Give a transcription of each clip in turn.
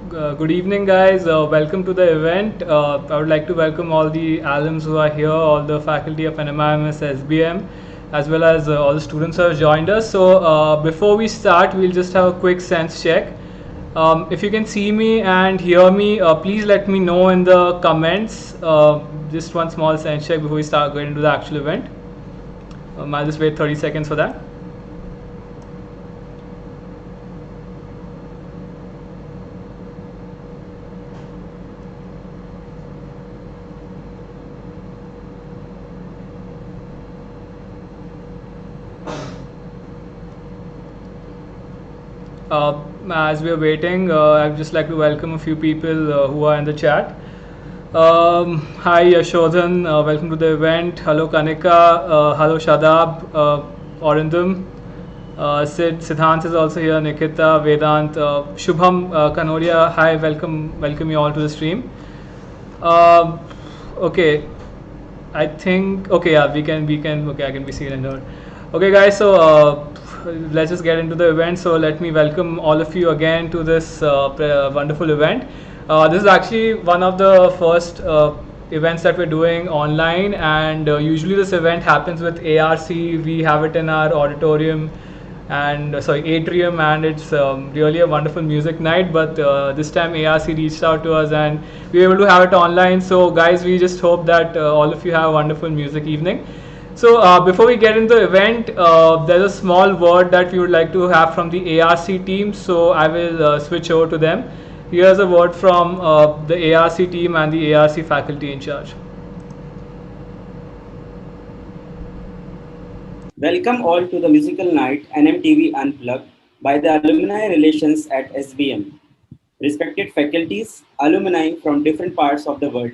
Good evening, guys. Welcome to the event. I would like to welcome all the alums who are here, all the faculty of NMIMS, SBM, as well as all the students who have joined us. So, before we start, we'll just have a quick sense check. If you can see me and hear me, please let me know in the comments. Just one small sense check before we start going into the actual event. I'll just wait 30 seconds for that. As we are waiting, I'd just like to welcome a few people who are in the chat. Hi Yashodhan, welcome to the event. Hello Kanika, hello Shadab, Orindam, Siddhant is also here, Nikita, Vedant, Shubham Kanoria, hi, welcome you all to the stream. Okay, I think, okay, yeah, okay, I can be seen and heard. Okay, guys, so let's just get into the event. So let me welcome all of you again to this wonderful event. This is actually one of the first events that we're doing online, and usually this event happens with ARC. We have it in our auditorium and atrium, and it's really a wonderful music night. But this time ARC reached out to us and we were able to have it online. So guys, we just hope that all of you have a wonderful music evening. So before we get into the event, there's a small word that we would like to have from the ARC team. So I will switch over to them. Here's a word from the ARC team and the ARC faculty in charge. Welcome all to the musical night NMTV Unplugged by the Alumni Relations at SBM. Respected faculties, alumni from different parts of the world,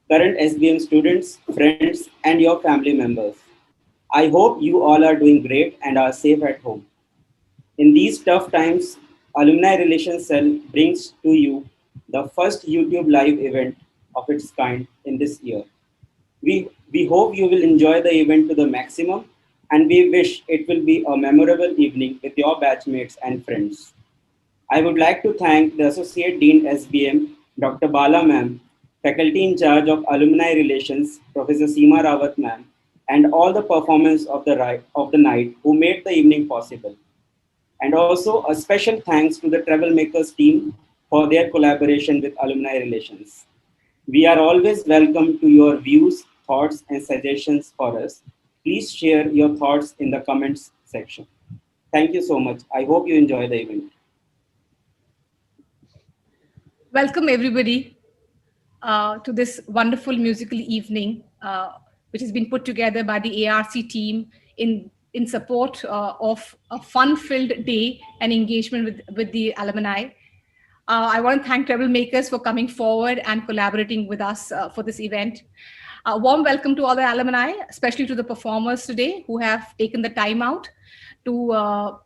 current SBM students, friends, and your family members. I hope you all are doing great and are safe at home. In these tough times, Alumni Relations Cell brings to you the first YouTube live event of its kind in this year. We hope you will enjoy the event to the maximum, and we wish it will be a memorable evening with your batchmates and friends. I would like to thank the Associate Dean SBM, Dr. Bala Ma'am, Faculty in charge of Alumni Relations, Professor Seema Rawat Ma'am, and all the performers of the night who made the evening possible. And also a special thanks to the Travel Makers team for their collaboration with Alumni Relations. We are always welcome to your views, thoughts, and suggestions for us. Please share your thoughts in the comments section. Thank you so much. I hope you enjoy the event. Welcome everybody to this wonderful musical evening, which has been put together by the ARC team in support of a fun-filled day and engagement with the alumni. I want to thank Travel Makers for coming forward and collaborating with us for this event. A warm welcome to all the alumni, especially to the performers today who have taken the time out to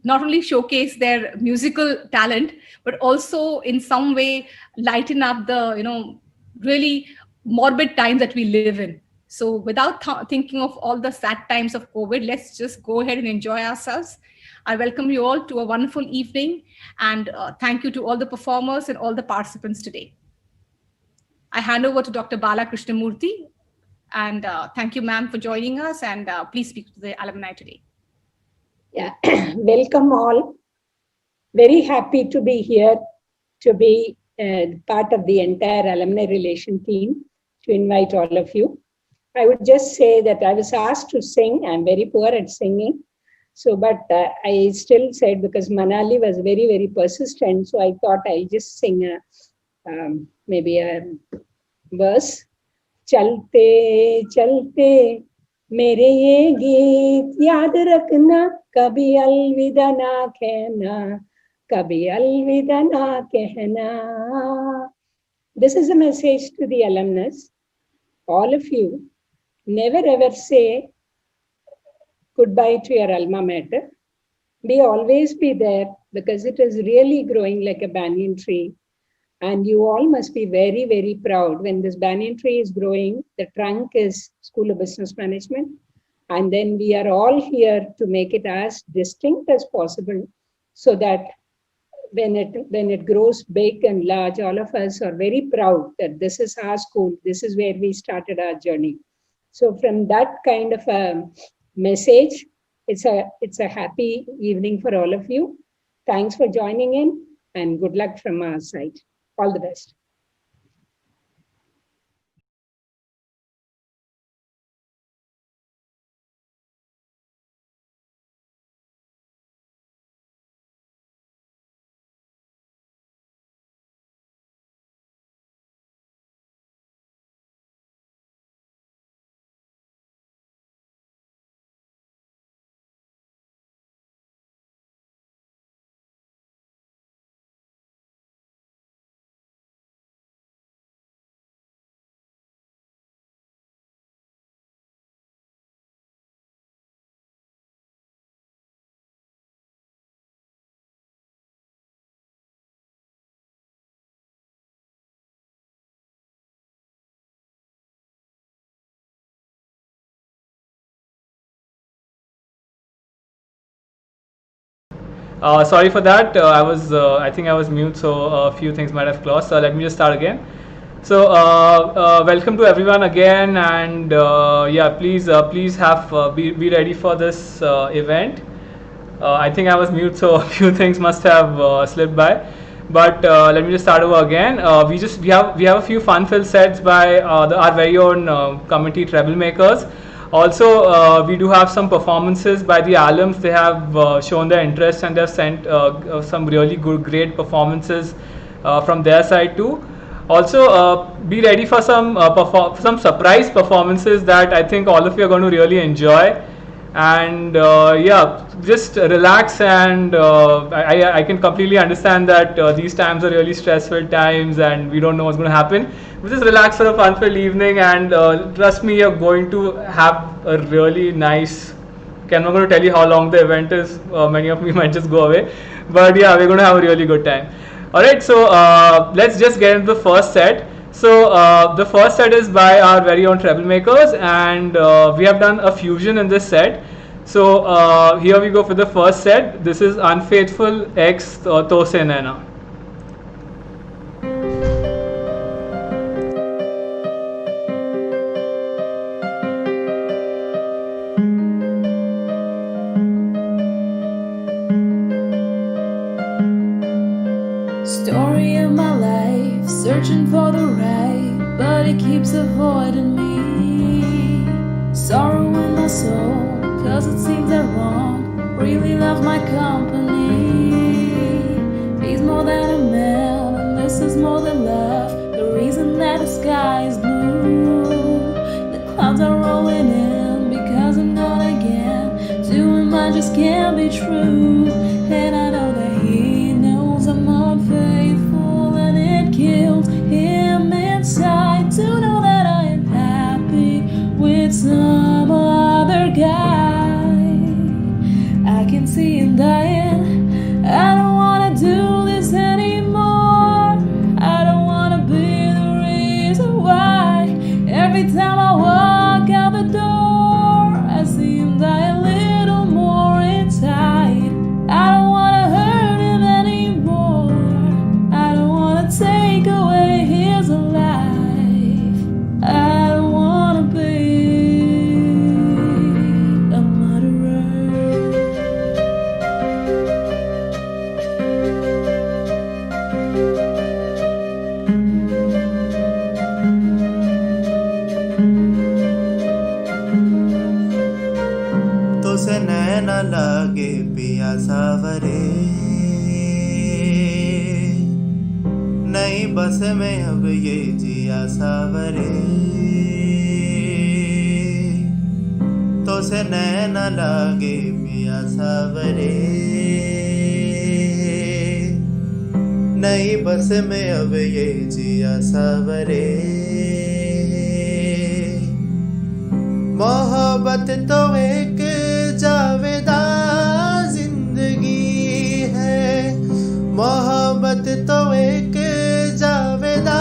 not only showcase their musical talent, but also in some way lighten up the really morbid times that we live in. So without thinking of all the sad times of COVID, let's just go ahead and enjoy ourselves. I welcome you all to a wonderful evening, and thank you to all the performers and all the participants today. I hand over to Dr. Bala Krishnamurthy, and thank you, ma'am, for joining us, and please speak to the alumni today. Yeah, welcome all. Very happy to be here, to be part of the entire alumni relation team, to invite all of you. I would just say that I was asked to sing. I'm very poor at singing. So, but I still said, because Manali was very, very persistent. So I thought I'll just sing maybe a verse. Chalte, chalte, मेरे ये गीत याद रखना, कभी अलविदा ना कहना, कभी अलविदा ना कहना. This is a message to the alumnus. All of you, never ever say goodbye to your alma mater. Always be there, because it is really growing like a banyan tree. And you all must be very, very proud when this banyan tree is growing. The trunk is School of Business Management. And then we are all here to make it as distinct as possible, so that when it grows big and large, all of us are very proud that this is our school. This is where we started our journey. So from that kind of a message, it's a happy evening for all of you. Thanks for joining in and good luck from our side. All the best. Sorry for that. I think I was mute, so a few things might have closed. So let me just start again. So welcome to everyone again, and yeah, please be ready for this event. I think I was mute, so a few things must have slipped by. But let me just start over again. We have a few fun-filled sets by our very own committee Troublemakers. Also, we do have some performances by the alums. They have shown their interest and they have sent some really great performances from their side too. Also, be ready for some surprise performances that I think all of you are going to really enjoy. And yeah, just relax, and I can completely understand that these times are really stressful times and we don't know what's going to happen. But just relax for a fun-filled evening, and trust me, you're going to have a really nice. Okay, I'm not going to tell you how long the event is. Many of you might just go away, but yeah, we're going to have a really good time. Alright, so let's just get into the first set. So the first set is by our very own Troublemakers, and we have done a fusion in this set. So here we go for the first set. This is Unfaithful X Tose Naina. Story of my life, searching for the right, but it keeps avoiding me. Sorrow in my soul, cause it seems that wrong really loves my company. He's more than a man, and this is more than love. The reason that the sky is blue, the clouds are rolling in because I'm not again. To him I just can't be true, and I know that he knows I'm unfaithful, and it kills him inside to know that I am happy with some other guy. I can see him dying. I don't wanna do this anymore. I don't wanna be the reason why. Every time I walk out the door, I see him die a little more inside. I don't wanna hurt him anymore. I don't wanna take away his life. I don't wanna be a murderer. तुझसे नैना लागे पिया सावरे, नहीं बस में अब ये जिया सावरे। तुझसे नैना लागे पिया सावरे, नहीं बस में अब ये जिया सावरे। मोहब्बत तो एक जावेदा जिंदगी है, मोहब्बत तो एक जावेदा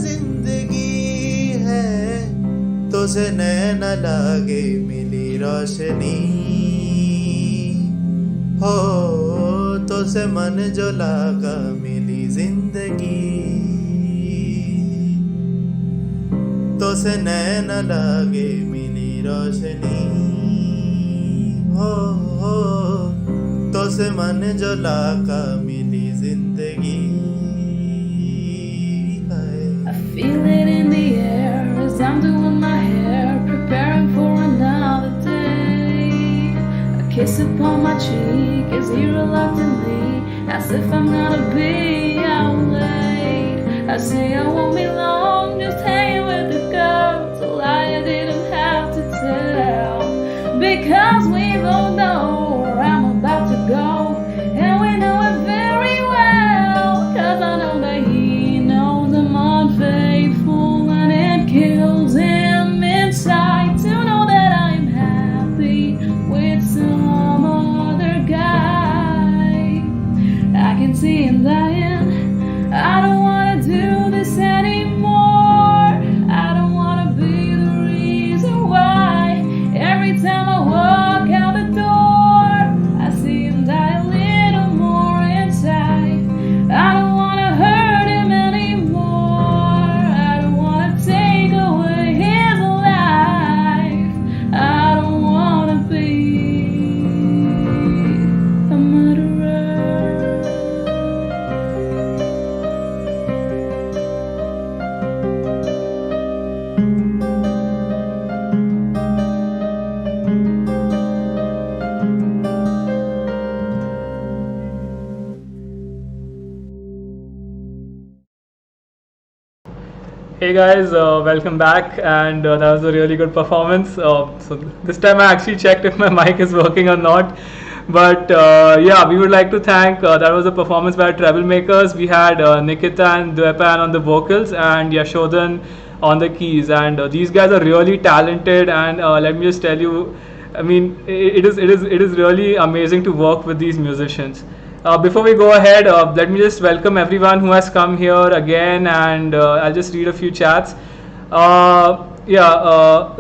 जिंदगी है। तुझे नैना लागे मिली रोशनी हो, तो से मन जो लागा मिली जिंदगी, तो से नैन लागे मिली रोशनी, हो तो से मन जो लागा मिली जिंदगी। I feel it in the air as I'm doing my hair, preparing for another day. A kiss upon my cheek is he reluctantly, as if I'm gonna be out late. I say I won't be long, just hanging with the girls, a lie I didn't have to tell, because we both know where I'm about to go, and we know it very well, 'cause I know that he knows I'm unfaithful, and it kills him inside to know that I'm happy with some other guy. I can see him dying, I don't wanna do this anymore, I don't wanna be the reason why every time I walk out the door I see him die a little more inside. I don't wanna hurt him anymore, I don't wanna take away his life, I don't wanna be a murderer. Hey guys, welcome back, and that was a really good performance. So this time I actually checked if my mic is working or not. But yeah, we would like to thank, that was a performance by Troublemakers. We had Nikita and Dwepan on the vocals and Yashodan on the keys, and these guys are really talented, and let me just tell you, I mean, it is really amazing to work with these musicians. Before we go ahead, let me just welcome everyone who has come here again, and I'll just read a few chats.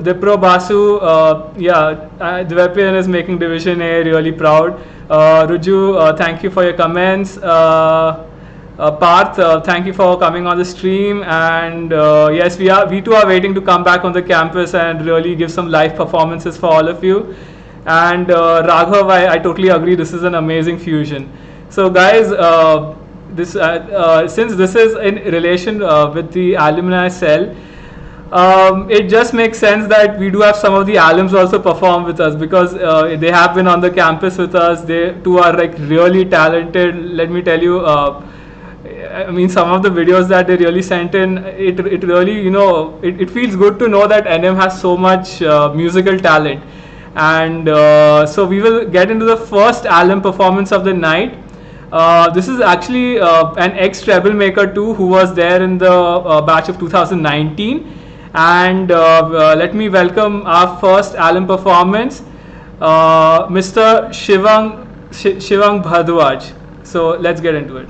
Dipro Basu, Dwepian is making Division A really proud. Ruju, thank you for your comments. Parth, thank you for coming on the stream, and yes, we too are waiting to come back on the campus and really give some live performances for all of you. And Raghav, I totally agree, this is an amazing fusion. So guys, since this is in relation with the alumni cell, it just makes sense that we do have some of the alums also perform with us, because they have been on the campus with us. They too are like really talented. Let me tell you, I mean, some of the videos that they really sent in, it really, you know, it feels good to know that NM has so much musical talent. And so we will get into the first alum performance of the night. This is actually an ex-Troublemaker too, who was there in the batch of 2019. And let me welcome our first alum performance, Mr. Shivang Bhardwaj. So let's get into it.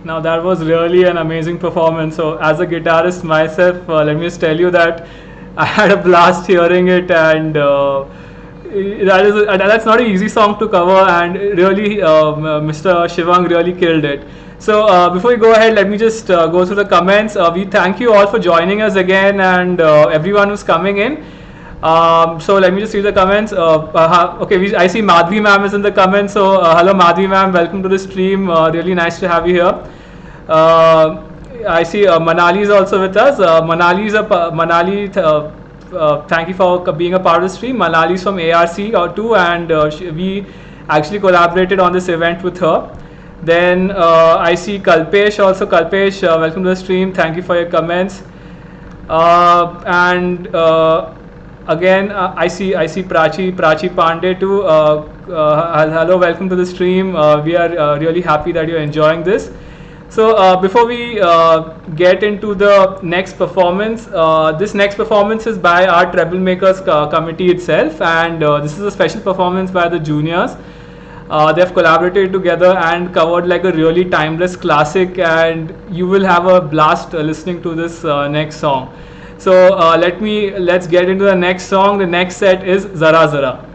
Now that was really an amazing performance. So as a guitarist myself, let me just tell you that I had a blast hearing it, and that's not an easy song to cover, and really Mr. Shivang really killed it. So before we go ahead, let me just go through the comments. We thank you all for joining us again, and everyone who's coming in. So let me just see the comments. Okay, I see Madhvi ma'am is in the comments. So hello Madhvi ma'am, welcome to the stream. Really nice to have you here. I see Manali is also with us. Manali. Thank you for being a part of the stream. Manali is from ARC too, and we actually collaborated on this event with her. Then I see Kalpesh also. Kalpesh, welcome to the stream. Thank you for your comments. And again, I see Prachi Pandey too. Hello, welcome to the stream. We are really happy that you're enjoying this. So before we get into the next performance, this next performance is by our Treble Makers committee itself, and this is a special performance by the juniors. They have collaborated together and covered like a really timeless classic, and you will have a blast listening to this next song. So let's get into the next song. The next set is Zara Zara.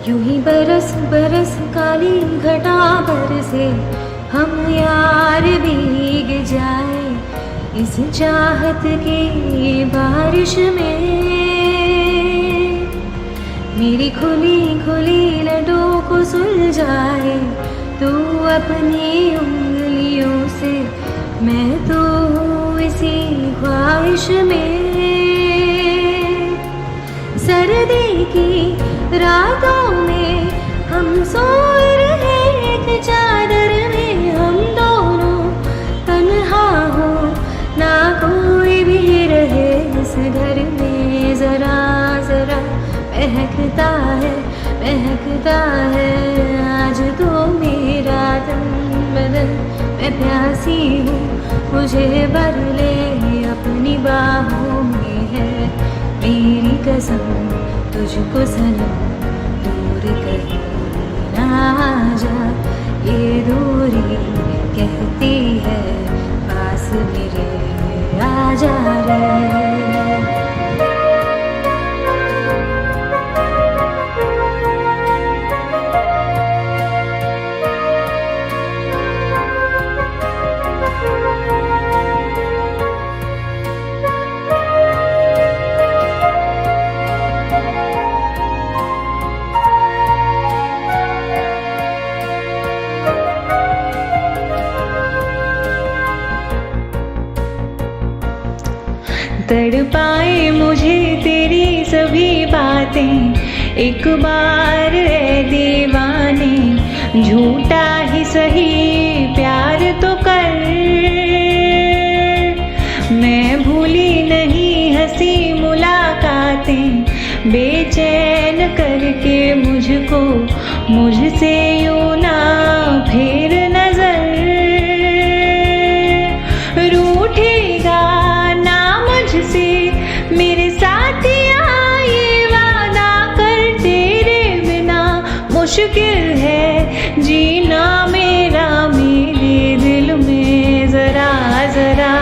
यूं ही बरस बरस काली घटा बरसे, हम यार भीग जाए इस चाहत की बारिश में। मेरी खुली खुली लटों को सुलझाए तू अपनी उंगलियों से, मैं तो हूँ इसी ख्वाहिश में। सर्दी की रातों में हम सोए रहे एक चादर में, हम दोनों तन्हा हो ना कोई भी रहे इस घर में। जरा जरा महकता है आज तो मेरा तन बदन। मैं प्यासी हूँ, मुझे भर ले अपनी बाहों में है मेरी कसम तुझको सनम। दूर कहीं ना जा, ये दूरी कहती है पास मेरे आ जा रे। तड़पाए मुझे तेरी सभी बातें, एक बार ऐ दीवाने झूठा ही सही प्यार तो कर। मैं भूली नहीं हंसी मुलाकातें, बेचैन करके मुझको मुझसे यूं ना फेर नजर। रूठेगा ना मुझसे मेरे साथिया, ये वादा कर तेरे बिना मुश्किल है जीना मेरा मेरे दिल में। जरा जरा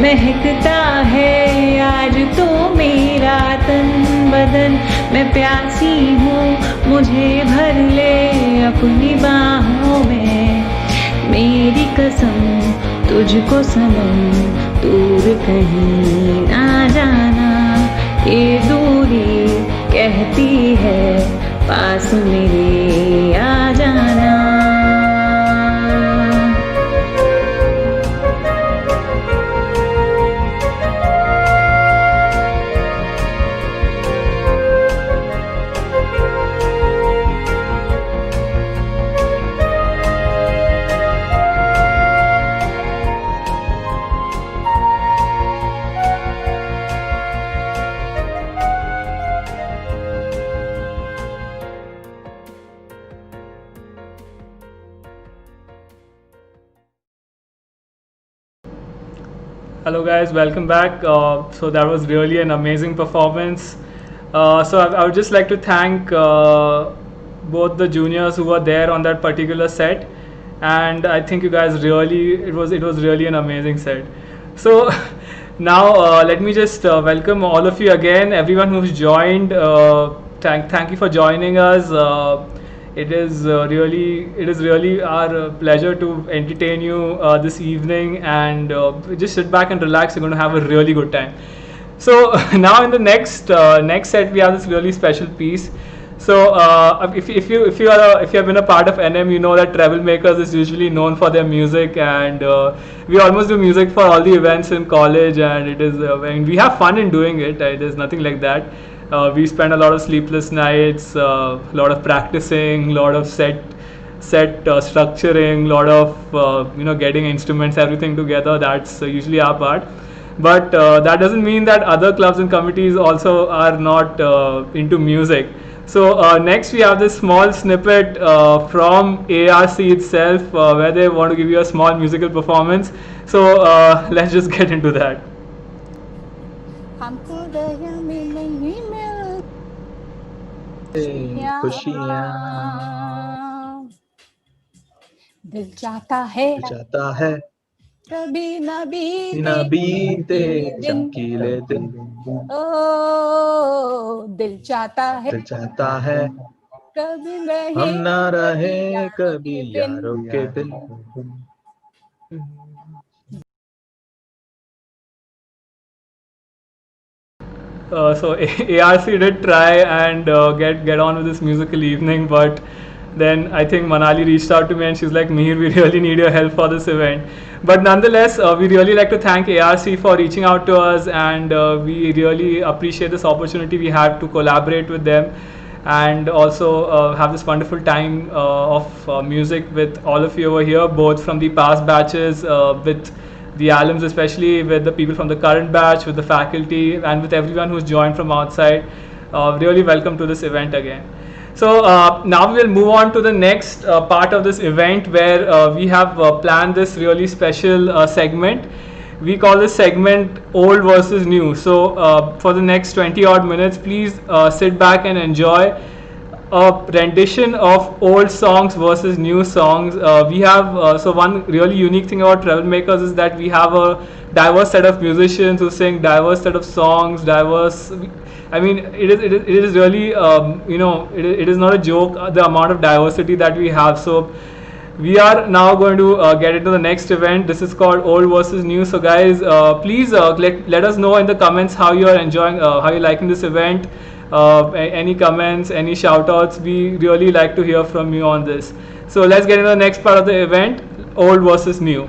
महकता है आज तो मेरा तन बदन। मैं प्यासी हूँ, मुझे भर ले अपनी बाहों में मेरी कसम तुझको सनम। दूर कहीं ना जाना, ये दूरी कहती है पास मेरे आ जाना। Hello guys, welcome back. So that was really an amazing performance. I would just like to thank both the juniors who were there on that particular set, and I think you guys really it was really an amazing set. So now let me just welcome all of you again, everyone who's joined. Thank you for joining us. It is really our pleasure to entertain you this evening, and just sit back and relax. You're going to have a really good time. So now in the next set we have this really special piece. So if you have been a part of NM, you know that Travel Makers is usually known for their music, and we almost do music for all the events in college, and it is I mean, we have fun in doing it. There's nothing like that. We spend a lot of sleepless nights, a lot of practicing, a lot of set structuring, lot of getting instruments, everything together. That's usually our part. But that doesn't mean that other clubs and committees also are not into music. So next we have this small snippet from ARC itself, where they want to give you a small musical performance. So let's just get into that. खुशियाँ दिल चाहता है कभी न बीते चमकीले दिन ओ दिल चाहता है कभी हम ना रहे कभी यारों के बिन So ARC did try and get on with this musical evening, but then I think Manali reached out to me and she's like, Mihir, we really need your help for this event. But nonetheless, we really like to thank ARC for reaching out to us, and we really appreciate this opportunity we had to collaborate with them, and also have this wonderful time of music with all of you over here, both from the past batches, with the alums, especially with the people from the current batch, with the faculty, and with everyone who's joined from outside. Really welcome to this event again. So now we'll move on to the next part of this event, where we have planned this really special segment. We call this segment Old versus New. So for the next 20 odd minutes, please sit back and enjoy a rendition of old songs versus new songs. We have so one really unique thing about Travel Makers is that we have a diverse set of musicians who sing diverse set of songs, diverse. I mean, it is really it is not a joke, the amount of diversity that we have. So we are now going to get into the next event. This is called Old versus New. So guys, please let us know in the comments how you are enjoying, how you're liking this event. Any comments, any shout outs, we really like to hear from you on this. So let's get into the next part of the event, Old versus New.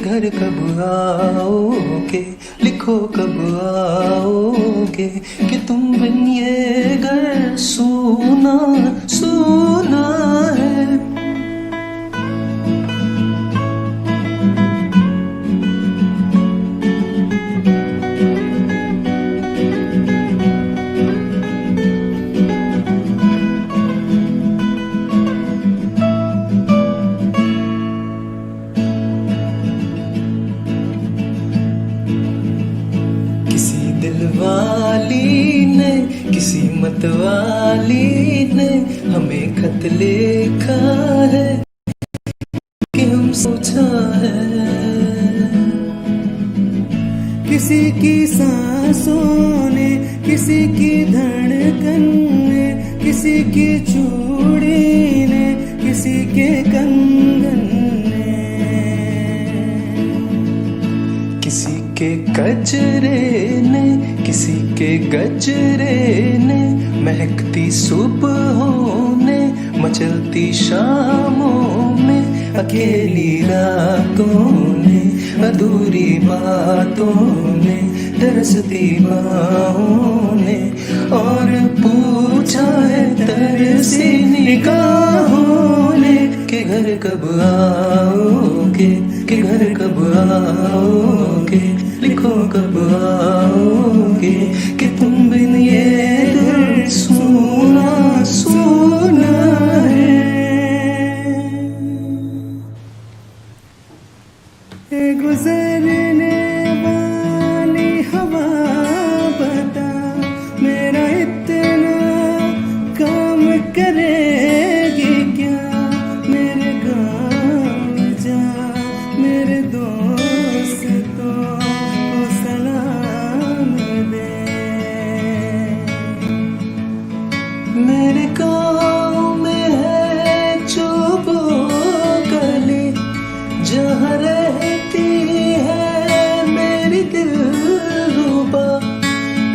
घर कब आओगे, लिखो कब आओगे कि तुम बिन ये घर सूना सूना है। मतवाली ने हमें खत लिखा है कि हम सोचा है। किसी की सांसों ने, किसी की धड़कन ने, किसी की चूड़ी ने, किसी के कंगन ने के कजरे ने, किसी के गजरे ने, महकती सुबहों ने, मचलती शामों में, अकेली रातों ने, अधूरी बातों ने, तरसती बाहों ने, और पूछा है तरसी निगाहों ने कि घर कब आओगे, कि घर कब आओगे, लिखो कब आओगे, कि तुम बिन ये दिल सुना सुना है। गुजरने वाली हवा बता, मेरा इतना काम करेगी क्या, मेरे गाँव जा, मेरे दोस्तों को सलाम दे। मेरे गाँव में है जो वो गली जहाँ रहती है मेरी दिलरुबा,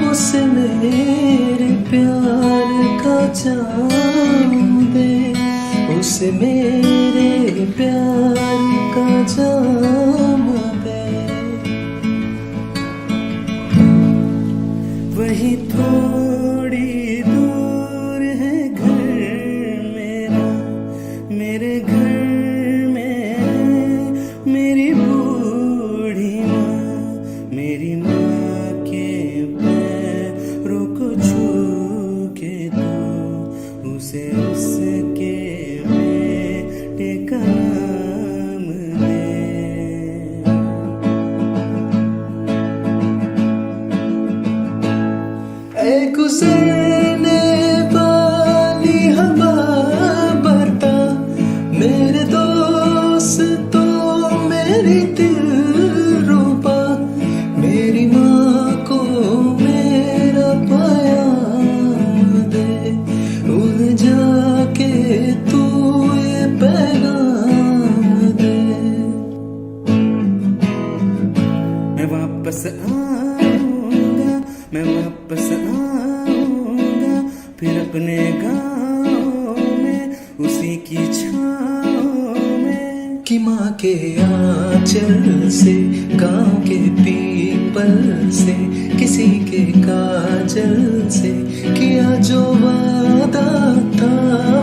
उसे मेरे प्यार का जाम दे, उसे मेरे प्यार का जाम दे। वही थोड़ी दूर है घर मेरा, मेरे घर मेरी बूढ़ी माँ, मेरी माँ के पैरों को छू के तू उसे उसके बेटे का नाम दे। ऐ गुजरने वाली हवा बता, मेरे दोस्त मेरी दिलरुबा, मेरी माँ को मेरा पैगाम दे, उन्हें जाके तू ये पैगाम दे। मैं वापस आऊंगा, मैं वापस आऊंगा, फिर अपने गाँव में उसी की छाँव में, कि माँ के आंचल से, गाँव के पीपल से, किसी के काजल से, किया जो वादा था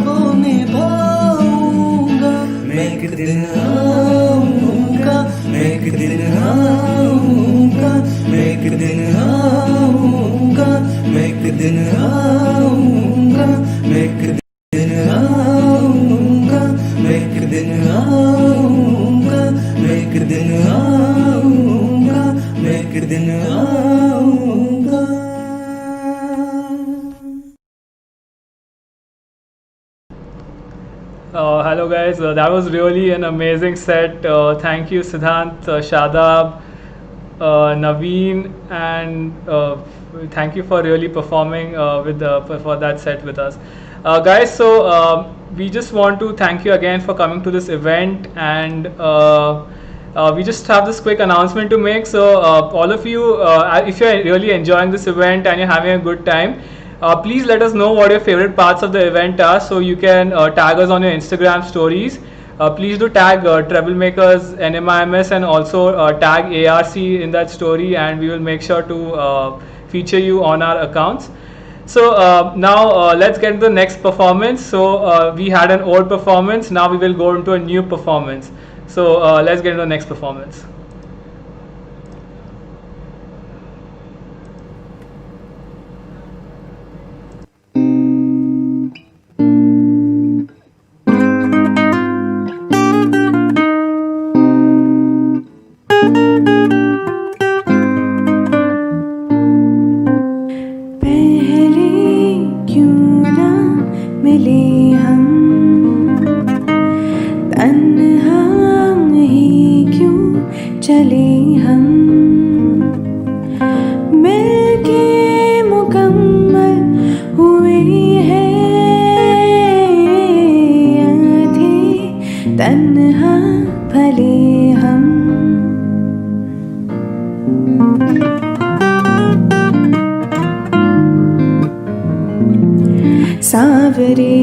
वो निभाऊंगा। मैं एक दिन आऊंगा, मैं एक दिन आऊंगा, मैं एक दिन आऊंगा, मैं एक दिन आऊंगा, मैं एक दिन आऊंगा, मैं एक दिन आऊंगा, मैं एक दिन आऊंगा, मैं एक दिन आऊंगा। Hello guys, that was really an amazing set. Thank you Siddhant, Shadab, Naveen, and thank you for really performing for that set with us. Guys, so we just want to thank you again for coming to this event, and we just have this quick announcement to make. So all of you, if you're really enjoying this event and you're having a good time, please let us know what your favorite parts of the event are, so you can tag us on your Instagram stories. Please do tag Troublemakers, NMIMS, and also tag ARC in that story, and we will make sure to feature you on our accounts. So now let's get into the next performance. So we had an old performance, now we will go into a new performance. So let's get into the next performance. सावरे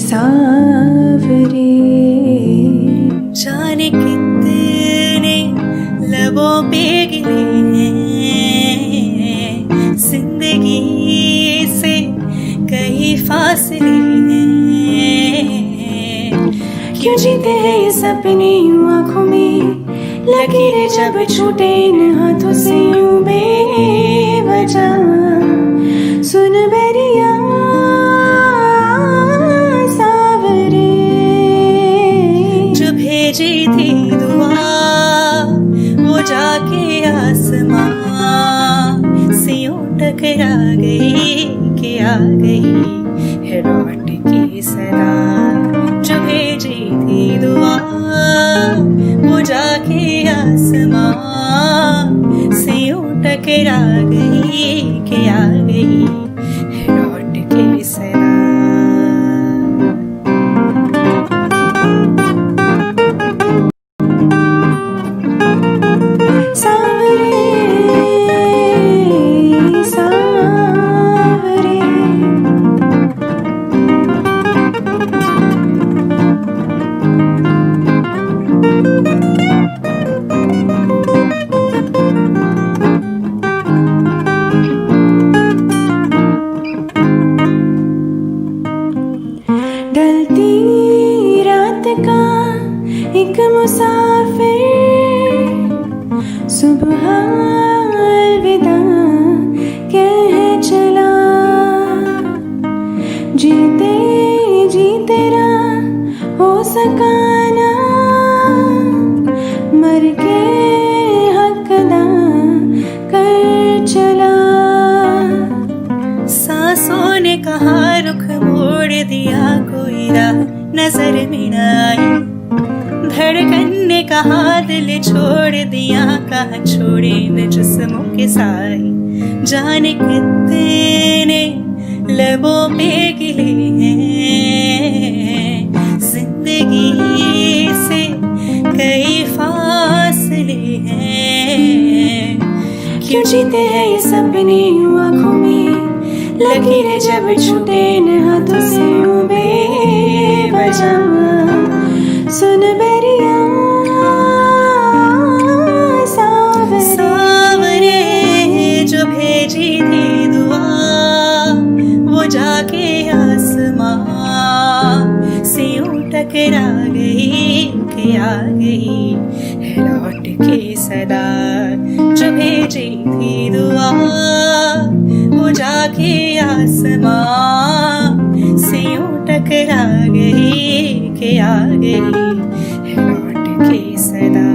सावरे जाने कितने लबों पे गिरे हैं जिंदगी से कहीं फासले हैं क्यों जीते हैं ये सपने यूं आँखों में लकीरें जब छूटे इन हाथों से यूं बेवजह सुन बेरिया सावरे जो भेजी थी दुआ वो जाके आसमां से यूं टकरा गई कि आ गई है लौट की सदा जो भेजी थी दुआ वो जाके आसमां से यूं टकरा गई कि आ गई है लौट के सदा सावरे सावरे ढलती रात का एक मुसाफिर सुबह अलविदा कह चला जीते जी तेरा हो सका ना मर के हक अदा कर चला सांसों ने कहा रुख मोड़ दिया कोई राह नजर में न आई धड़कन ने कहा दिल छोड़ दिया कहाँ छोड़े न जिस्मों के साए जाने कितने लबों पे गिले हैं जिंदगी से कई फासले हैं क्यों जीते हैं ये सपने यूं आँखों में लकीरें जब छूटे इन हाथों से यूं बेवजह सुन बेरिया सावरे जो भेजी थी दुआ वो जाके आसमां से यूं टकरा गई कि आ गई है लौट के सदा जो भेजी थी दुआ वो जाके आसमां से यूं टकरा गई कि आ गई है लौट के सदा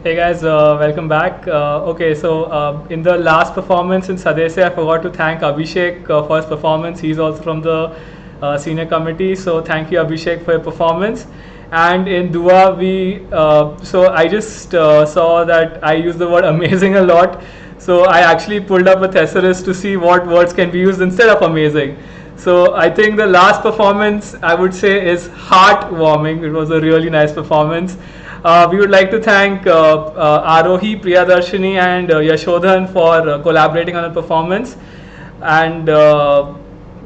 Hey guys, welcome back. Okay, so in the last performance in Sadese, I forgot to thank Abhishek for his performance. He's also from the senior committee, so thank you Abhishek for your performance. And in Dua, so I just saw that I used the word amazing a lot. So I actually pulled up a thesaurus to see what words can be used instead of amazing. So I think the last performance I would say is heartwarming. It was a really nice performance. We would like to thank Arohi, Priyadarshini and Yashodhan for collaborating on the performance. And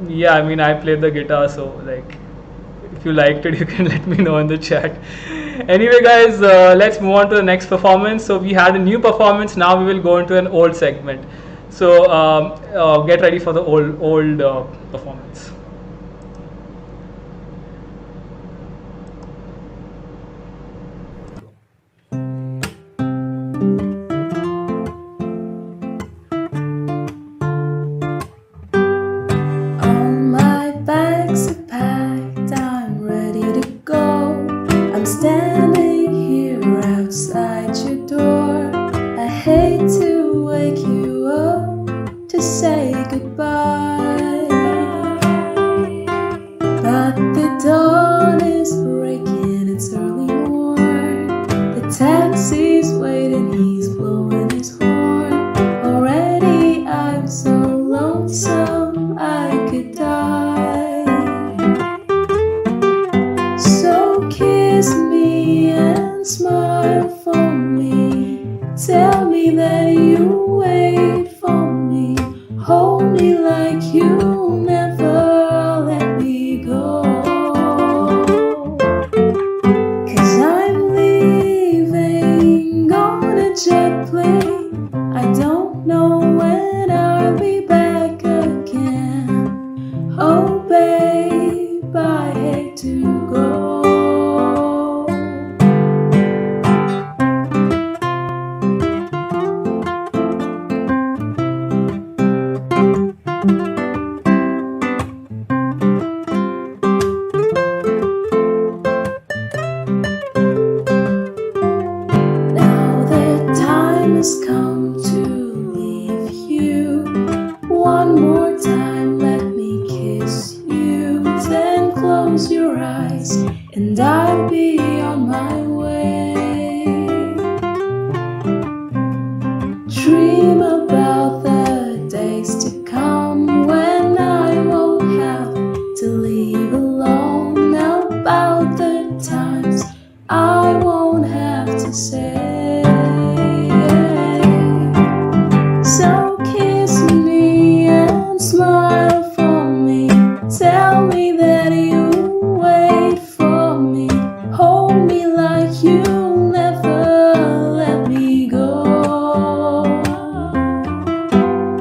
yeah, I mean, I played the guitar, so like, if you liked it, you can let me know in the chat. Anyway, guys, let's move on to the next performance. So we had a new performance. Now we will go into an old segment. So get ready for the old performance. Standing here outside your door, I hate taxi's waiting, he's blowing his horn. Already I'm so lonesome I could die. So kiss me and smile for me. Tell me that you wait for me. Hold me like you never let me go. 'Cause I'm leaving on a jet plane. I don't know when I'll be back again. Oh babe, I hate to go. Now the time has come to leave you. One more time, let me kiss you. Then close your eyes and I'll be on my way. Dream about the days to come when I won't have to leave alone. About the times I won't have to say. So kiss me and smile for me. Tell me that you wait for me. Hold me like you'll never let me go.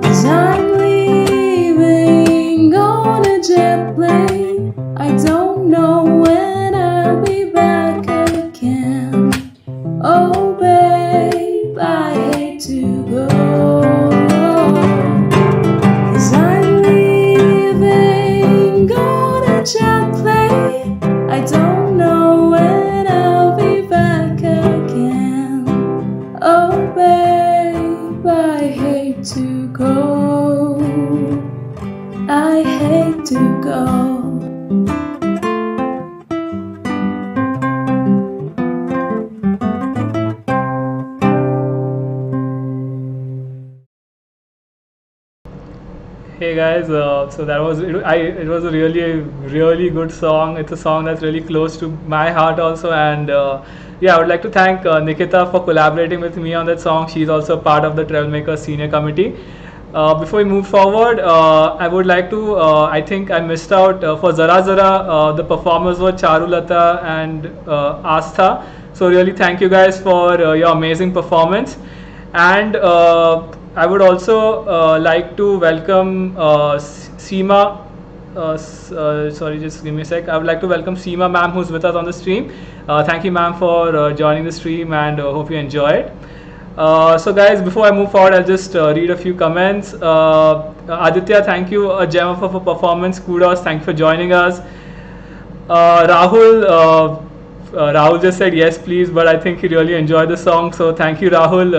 'Cause I'm leaving on a jet plane. I don't know when I'll be back again. Oh babe, I hate to go. 'Cause I'm leaving on a jet plane. I don't know when I'll be back again. Oh babe, I hate to go. I hate to go. Hey guys, so that was it was a really good song. It's a song that's really close to my heart also, and yeah, I would like to thank Nikita for collaborating with me on that song. She's also part of the Trailmaker Senior Committee. Before we move forward, I would like to, I think I missed out for Zara Zara, the performers were Charulata and Astha. So really thank you guys for your amazing performance. And I would also like to welcome Seema. Sorry, just give me a sec. I would like to welcome Seema ma'am, who's with us on the stream. Thank you ma'am for joining the stream, and hope you enjoy it. So guys, before I move forward, I'll just read a few comments. Aditya, thank you, a gem of a performance, kudos, thank you for joining us. Rahul just said yes please, but I think he really enjoyed the song, so thank you Rahul.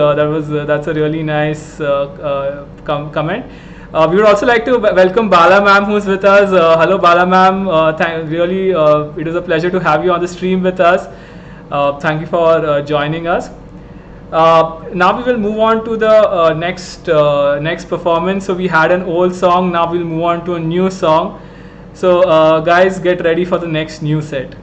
That's a really nice comment. We would also like to welcome Bala ma'am, who's with us. Hello Bala ma'am, really it is a pleasure to have you on the stream with us. Thank you for joining us. Now we will move on to the next performance. So we had an old song, now we'll move on to a new song. So guys, get ready for the next new set.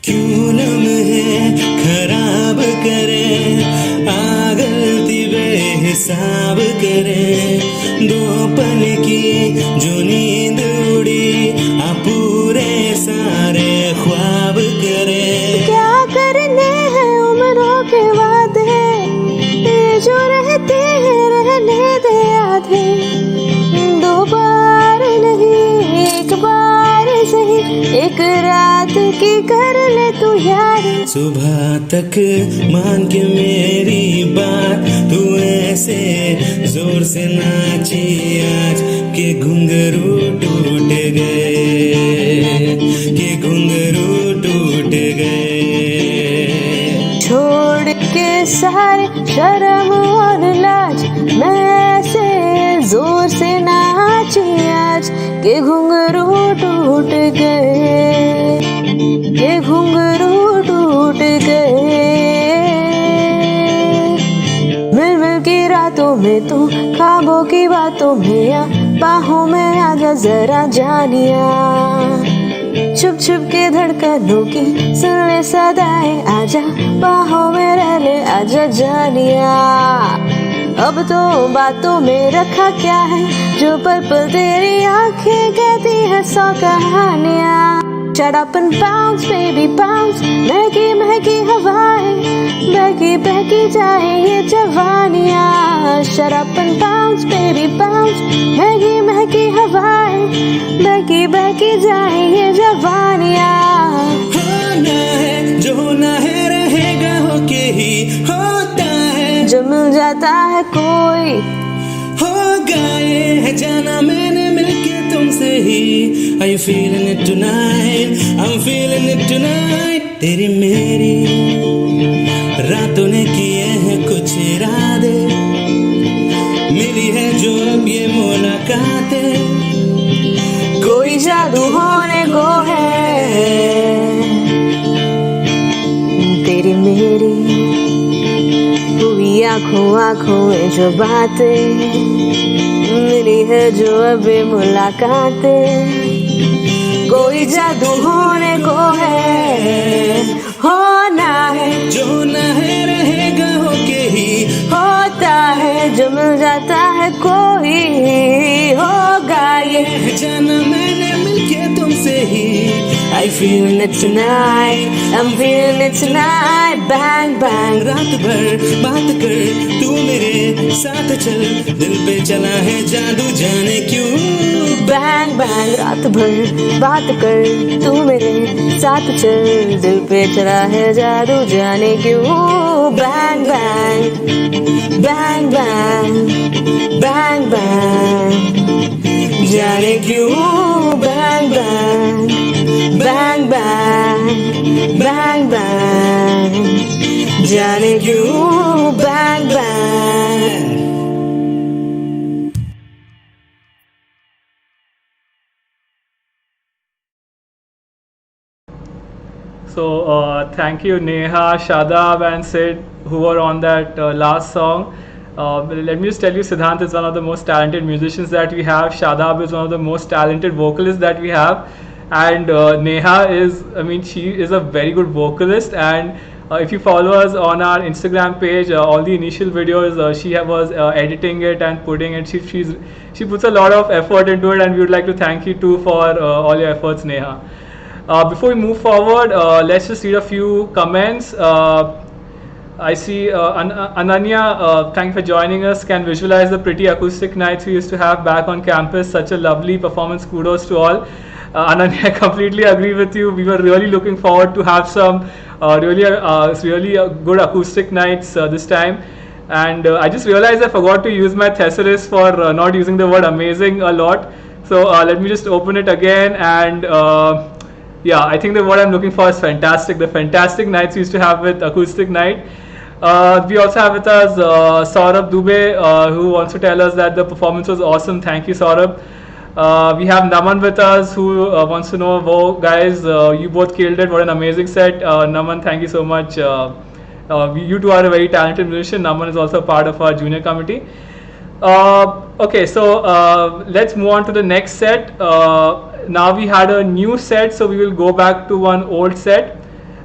क्यों लम्हे खराब करे, आ गलती बेहिसाब करे, दो पल की जो नींद उड़ी, आ पूरे सारे ख्वाब करे। क्या करने हैं उम्रों के वादे, ये जो रहते हैं रहने दे आधे। दो बार नहीं एक बार सही, एक रात की कर ले तू यार। सुबह तक मान के मेरी बात, तू ऐसे जोर से नाची आज के घुंघरू ये घुंघरू टूट गए, ये घुंघरू टूट गए। मिल मिल की रातों में तू, ख्वाबों की बातों में या बाहों में आजा जरा जानिया। छुप छुप के धड़कनों की सुन ले सदाएं, आजा बाहों में रह ले आजा जानिया। अब तो बातों में रखा क्या है, जो पल पल तेरी आंखें कहती है 100 कहानियां। Shut up and bounce baby bounce, महकी महकी हवाएं, बहकी बहकी जाए ये जवानियां। Shut up and bounce baby bounce, महकी महकी हवाएं, बहकी बहकी जाए ये जवानियां। होना है जो होना है रहेगा, होके ही होता है। जो मिल जाता है कोई हो गए है जाना मैंने मिलके तुमसे ही। Are you feeling it tonight? I'm feeling it tonight. तेरी मेरी रातों ने किए हैं कुछ इरादे, मिली है जो अब ये मुलाकातें, कोई जादू होने को है। तेरी मेरी हुई आँखों आँखों में जो बातें, मिली है जो अभी मुलाकातें, कोई जादू होने को है। होना है जो होना है रहेगा, होके ही होता है, जो मिल जाता है कोई होगा ये जाना मैंने मिलके तुमसे ही। I feeling it tonight, I'm feeling it tonight, bang bang। रात भर बात कर तू मेरे साथ चल, दिल पे चला है जादू जाने क्यों। Bang bang रात भर बात कर तू मेरे साथ चल, दिल पे चला है जादू जाने क्यों। Bang bang bang bang bang bang जाने क्यों। Bang bang bang bang bang bang जाने क्यों। Bang bang। So thank you Neha, Shadab and Sid who were on that last song. Let me just tell you, Siddhant is one of the most talented musicians that we have. Shadab is one of the most talented vocalists that we have. And Neha is, I mean, she is a very good vocalist. And if you follow us on our Instagram page, all the initial videos, she was editing it and putting it. She puts a lot of effort into it, and we would like to thank you too for all your efforts, Neha. Before we move forward, let's just read a few comments. I see Ananya, thank you for joining us. Can visualize the pretty acoustic nights we used to have back on campus. Such a lovely performance. Kudos to all. Ananya, I completely agree with you. We were really looking forward to have some really good acoustic nights this time. And I just realized I forgot to use my thesaurus for not using the word amazing a lot. So let me just open it again. And yeah, I think the word I'm looking for is fantastic. The fantastic nights we used to have with acoustic night. We also have with us Saurabh Dubey, who wants to tell us that the performance was awesome. Thank you, Saurabh. We have Naman with us, who wants to know, whoa, guys, you both killed it. What an amazing set. Naman, thank you so much. You two are a very talented musician. Naman is also part of our junior committee. Okay, so let's move on to the next set. Now we had a new set, so we will go back to one old set.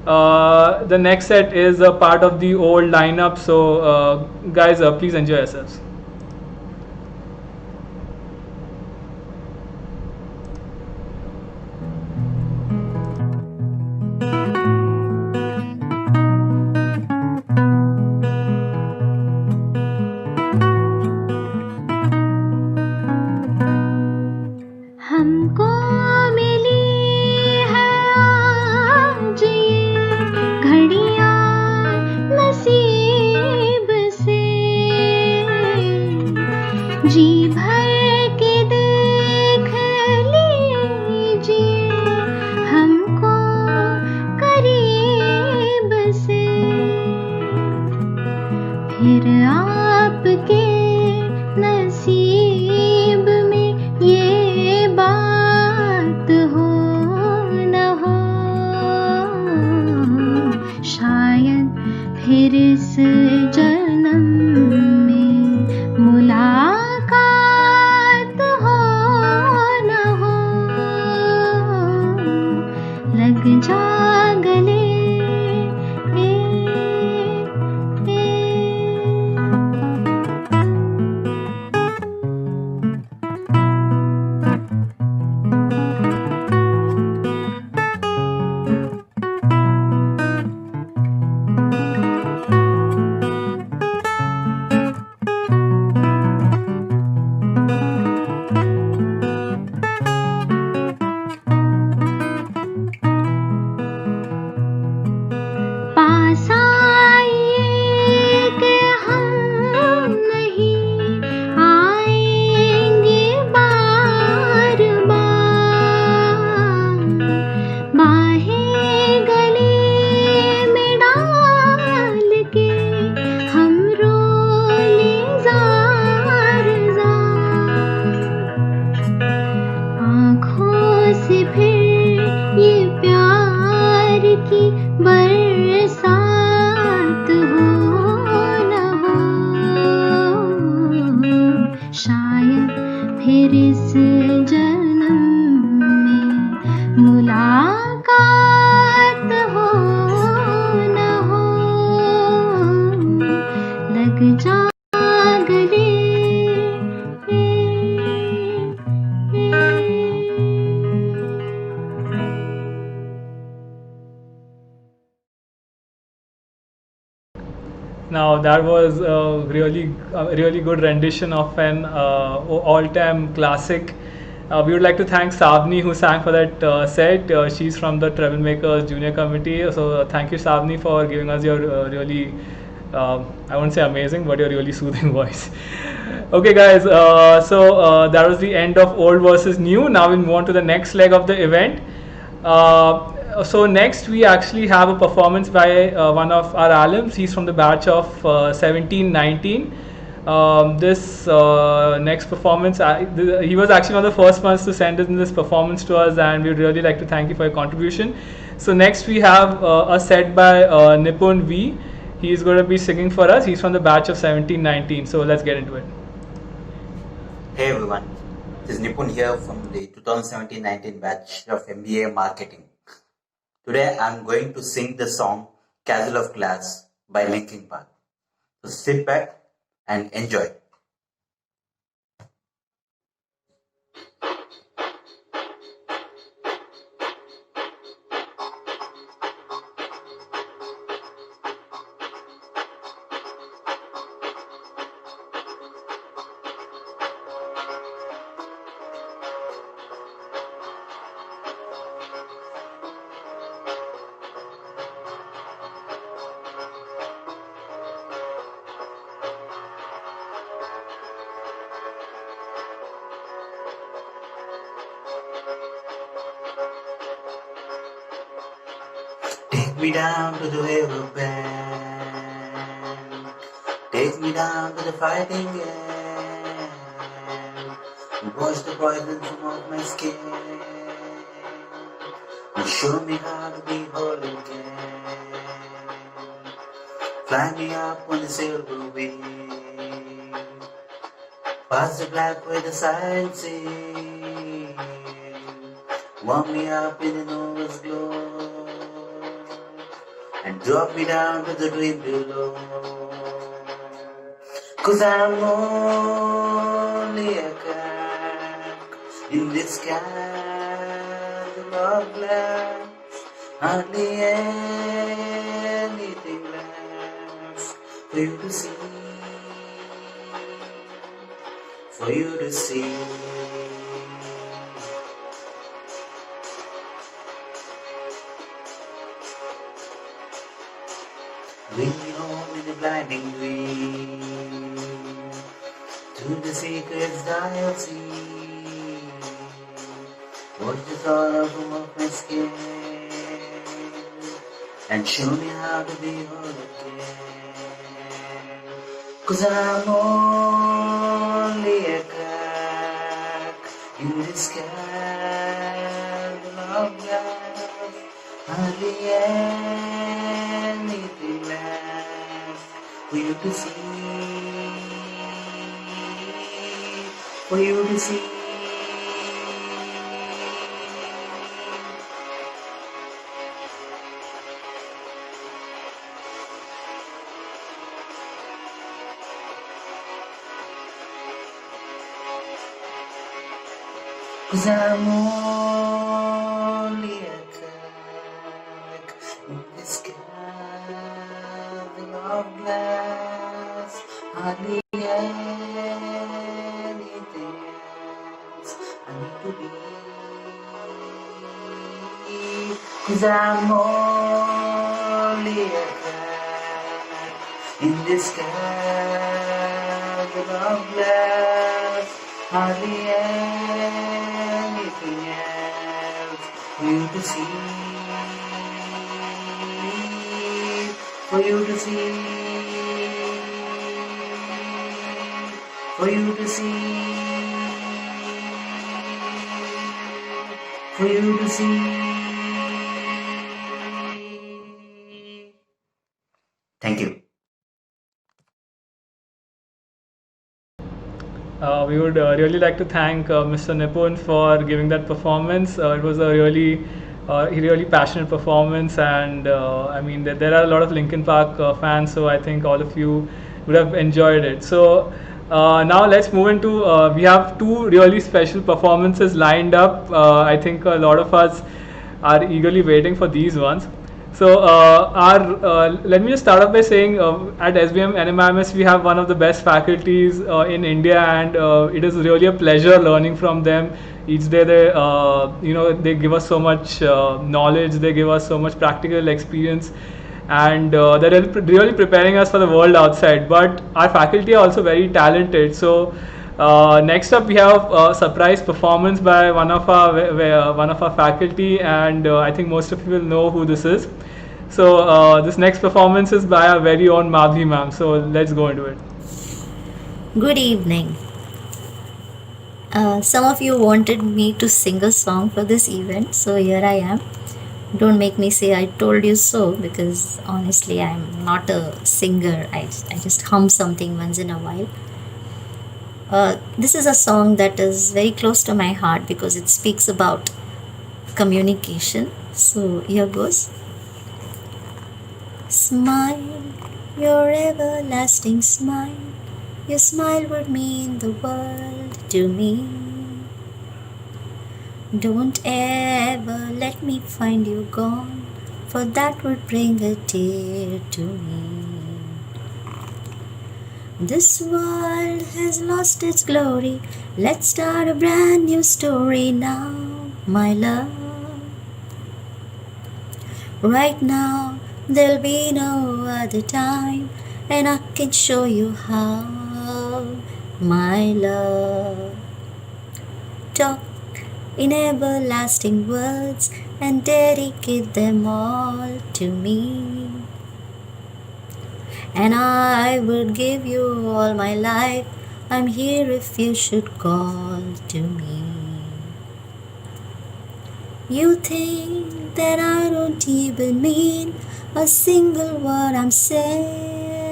The next set is a part of the old lineup, so guys, please enjoy yourselves. हमको मिली है आज ये घड़ियाँ नसीब से, जी भर के देख लीजिए हमको करीब से, फिर आपके नसीब में ये बात से फिर ये प्यार की बरसात हो न हो, शायद फिर इस जन्म में मुलाकात हो न हो, लग जा गले। Now that was a really good rendition of an all-time classic. We would like to thank Savni who sang for that set. She's from the Troublemakers Junior Committee. So thank you, Savni, for giving us your really, I won't say amazing, but your really soothing voice. Okay, guys. That was the end of old versus new. Now we'll move on to the next leg of the event. So next we actually have a performance by one of our alums. He's from the batch of 1719. This next performance, he was actually one of the first ones to send in this performance to us, and we'd really like to thank you for your contribution. So next we have a set by Nipun V. He's going to be singing for us. He's from the batch of 1719. So let's get into it. Hey everyone, this is Nipun here from the 2017-19 batch of MBA Marketing. Today I'm going to sing the song Castle of Glass by Linkin Park. So sit back and enjoy. Take me down to the river bank. Take me down to the fighting end. Wash the poison from off my skin. And show me how to be whole again. Fly me up on the silver wing. Past the black where the sightseeing. Warm me up in the Noah's glow. And drop me down to the dream below. 'Cause I'm only a crack in this castle of glass. Hardly anything left for you to see. For you to see. Bring me home in a blinding dream to the secrets I have seen. Wash the sorrow from off my skin and show me how to be whole again. 'Cause I'm only a crack in this castle of glass. Hardly anything left for you to see, for you to see. Cause I'm only a crack in this castle of glass. Hardly anything else I need to be. Cause I'm only a crack in this castle of glass. Hardly anything else for you to see, for you to see, for you to see, for you to see. Thank you. We would really like to thank Mr. Nipun for giving that performance. It was a really passionate performance, and I mean there are a lot of Linkin Park fans, so I think all of you would have enjoyed it. So now let's move into. We have two really special performances lined up. I think a lot of us are eagerly waiting for these ones. So let me just start off by saying at SBM NMIMS we have one of the best faculties in India, and it is really a pleasure learning from them. Each day they give us so much knowledge, they give us so much practical experience, and they're really preparing us for the world outside. But our faculty are also very talented. So next up, we have a surprise performance by one of our faculty, and I think most of you will know who this is. So this next performance is by our very own Madhi ma'am. So let's go into it. Good evening. Some of you wanted me to sing a song for this event, so here I am. Don't make me say I told you so, because honestly I'm not a singer. I just hum something once in a while. This is a song that is very close to my heart because it speaks about communication. So here goes. Smile, your everlasting smile. Your smile would mean the world to me. Don't ever let me find you gone, for that would bring a tear to me. This world has lost its glory. Let's start a brand new story now, my love. Right now, there'll be no other time, and I can show you how, my love. Talk in everlasting words and dedicate them all to me. And I would give you all my life. I'm here if you should call to me. You think that I don't even mean a single word I'm saying.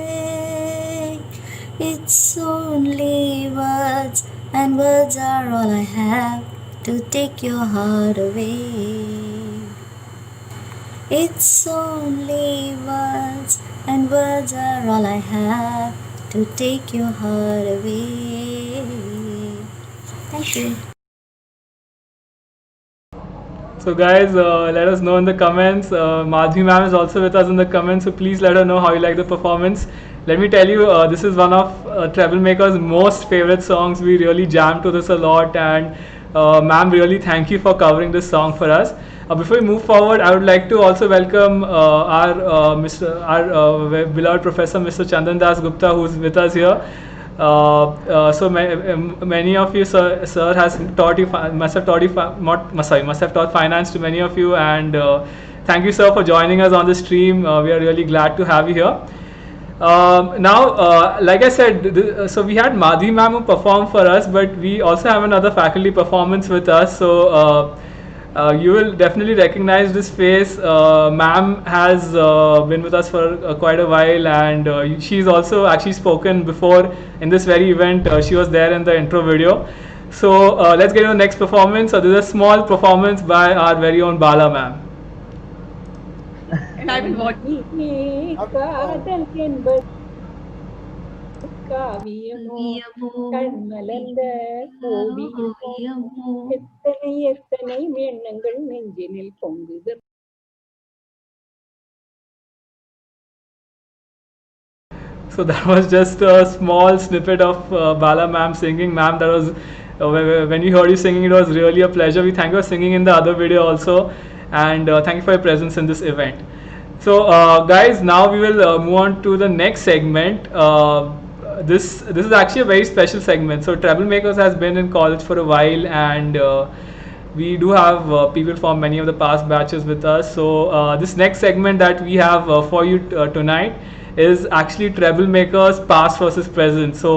It's only words, and words are all I have to take your heart away. It's only words, and words are all I have to take your heart away. Thank you. So guys, let us know in the comments. Madhvi ma'am is also with us in the comments, so please let her know how you like the performance. Let me tell you, this is one of Troublemaker's most favorite songs. We really jam to this a lot, and ma'am, really thank you for covering this song for us. Before we move forward, I would like to also welcome our beloved professor, Mr. Chandan Das Gupta, who's with us here. Many of you, sir has taught you must have taught finance to many of you, and thank you, sir, for joining us on the stream. We are really glad to have you here. Now, like I said, so we had Madhi ma'am who performed for us, but we also have another faculty performance with us. So you will definitely recognize this face. Ma'am has been with us for quite a while, and she's also actually spoken before in this very event. She was there in the intro video. So let's get to the next performance. So there's a small performance by our very own Bala ma'am. And I will watch. காவியமோ கண்மலர்ந்த கோவியமோ எத்தனை எத்தனை எண்ணங்கள் நெஞ்சினில் பொங்குது. So that was just a small snippet of Bala ma'am singing. Ma'am, that was when we heard you singing, it was really a pleasure. We thank you for singing in the other video also, and thank you for your presence in this event. So guys, now we will move on to the next segment. This is actually a very special segment. So Troublemakers has been in college for a while, and we do have people from many of the past batches with us. So this next segment that we have for you tonight is actually Troublemakers past versus present. So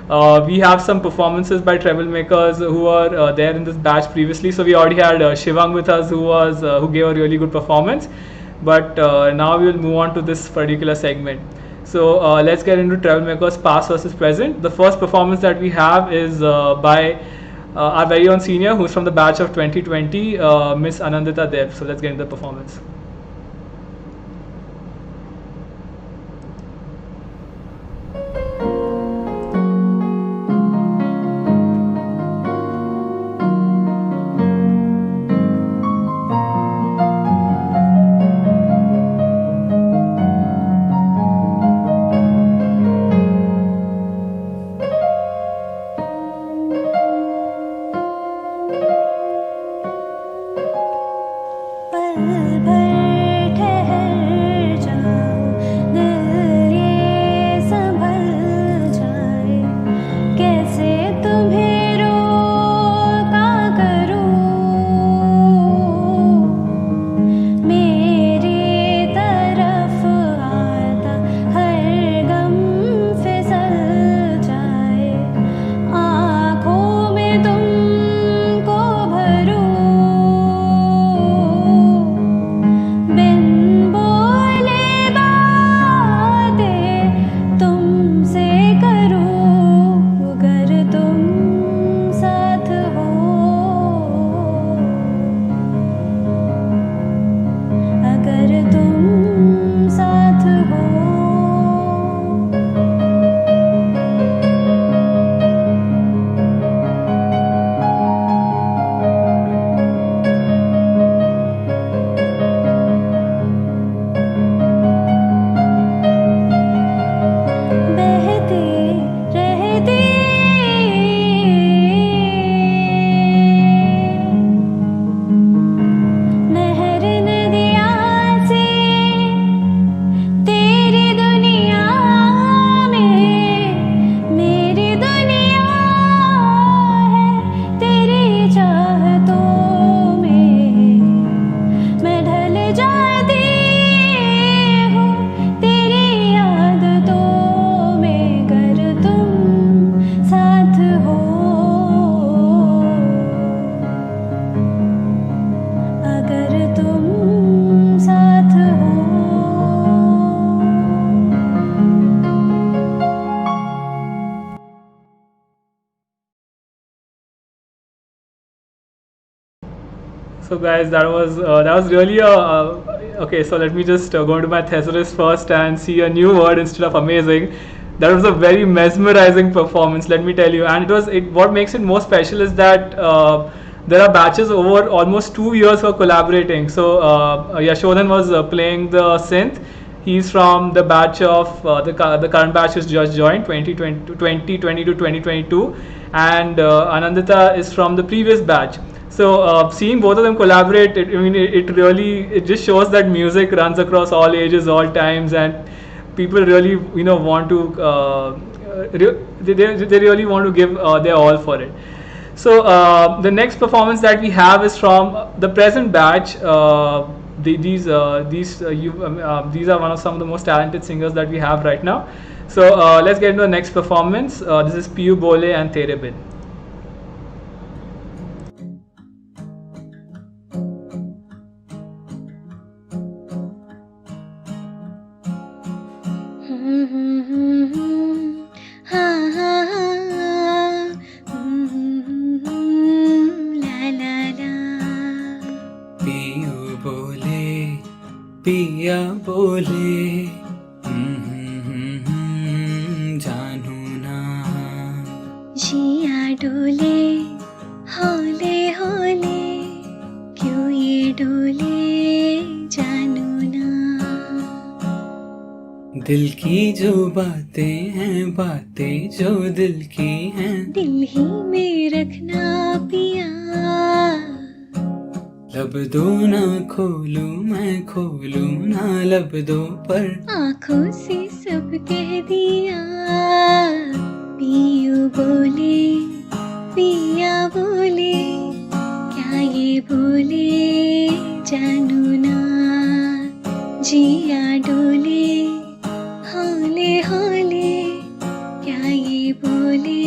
We have some performances by troublemakers who are there in this batch previously. So we already had Shivang with us, who gave a really good performance. But now we will move on to this particular segment. So let's get into troublemakers past versus present. The first performance that we have is by our very own senior, who's from the batch of 2020, Miss Anandita Dev. So let's get into the performance. So guys, that was really a okay. So let me just go into my thesaurus first and see a new word instead of amazing. That was a very mesmerizing performance, let me tell you. And what makes it more special is that there are batches over almost 2 years for collaborating. So Yashodhan was playing the synth. He's from the batch of the current batch has just joined 2020 to 2022, and Anandita is from the previous batch. So seeing both of them collaborate, it just shows that music runs across all ages, all times, and people really want to they really want to give their all for it. So the next performance that we have is from the present batch. These are one of some of the most talented singers that we have right now. So let's get into the next performance. This is Piyu Bole and Tere Bin. पिया बोले जानू ना जिया डोले हौले हौले क्यों ये डोले जानू ना। दिल की जो बातें हैं, बातें जो दिल की हैं, दिल ही में रखना पिया। लब दो ना खोलूं मैं, खोलूं ना लब दो पर, आँखों से सब कह दिया। पियू बोले पिया बोले क्या ये बोले जानू ना। जिया डोले हौले हौले क्या ये बोले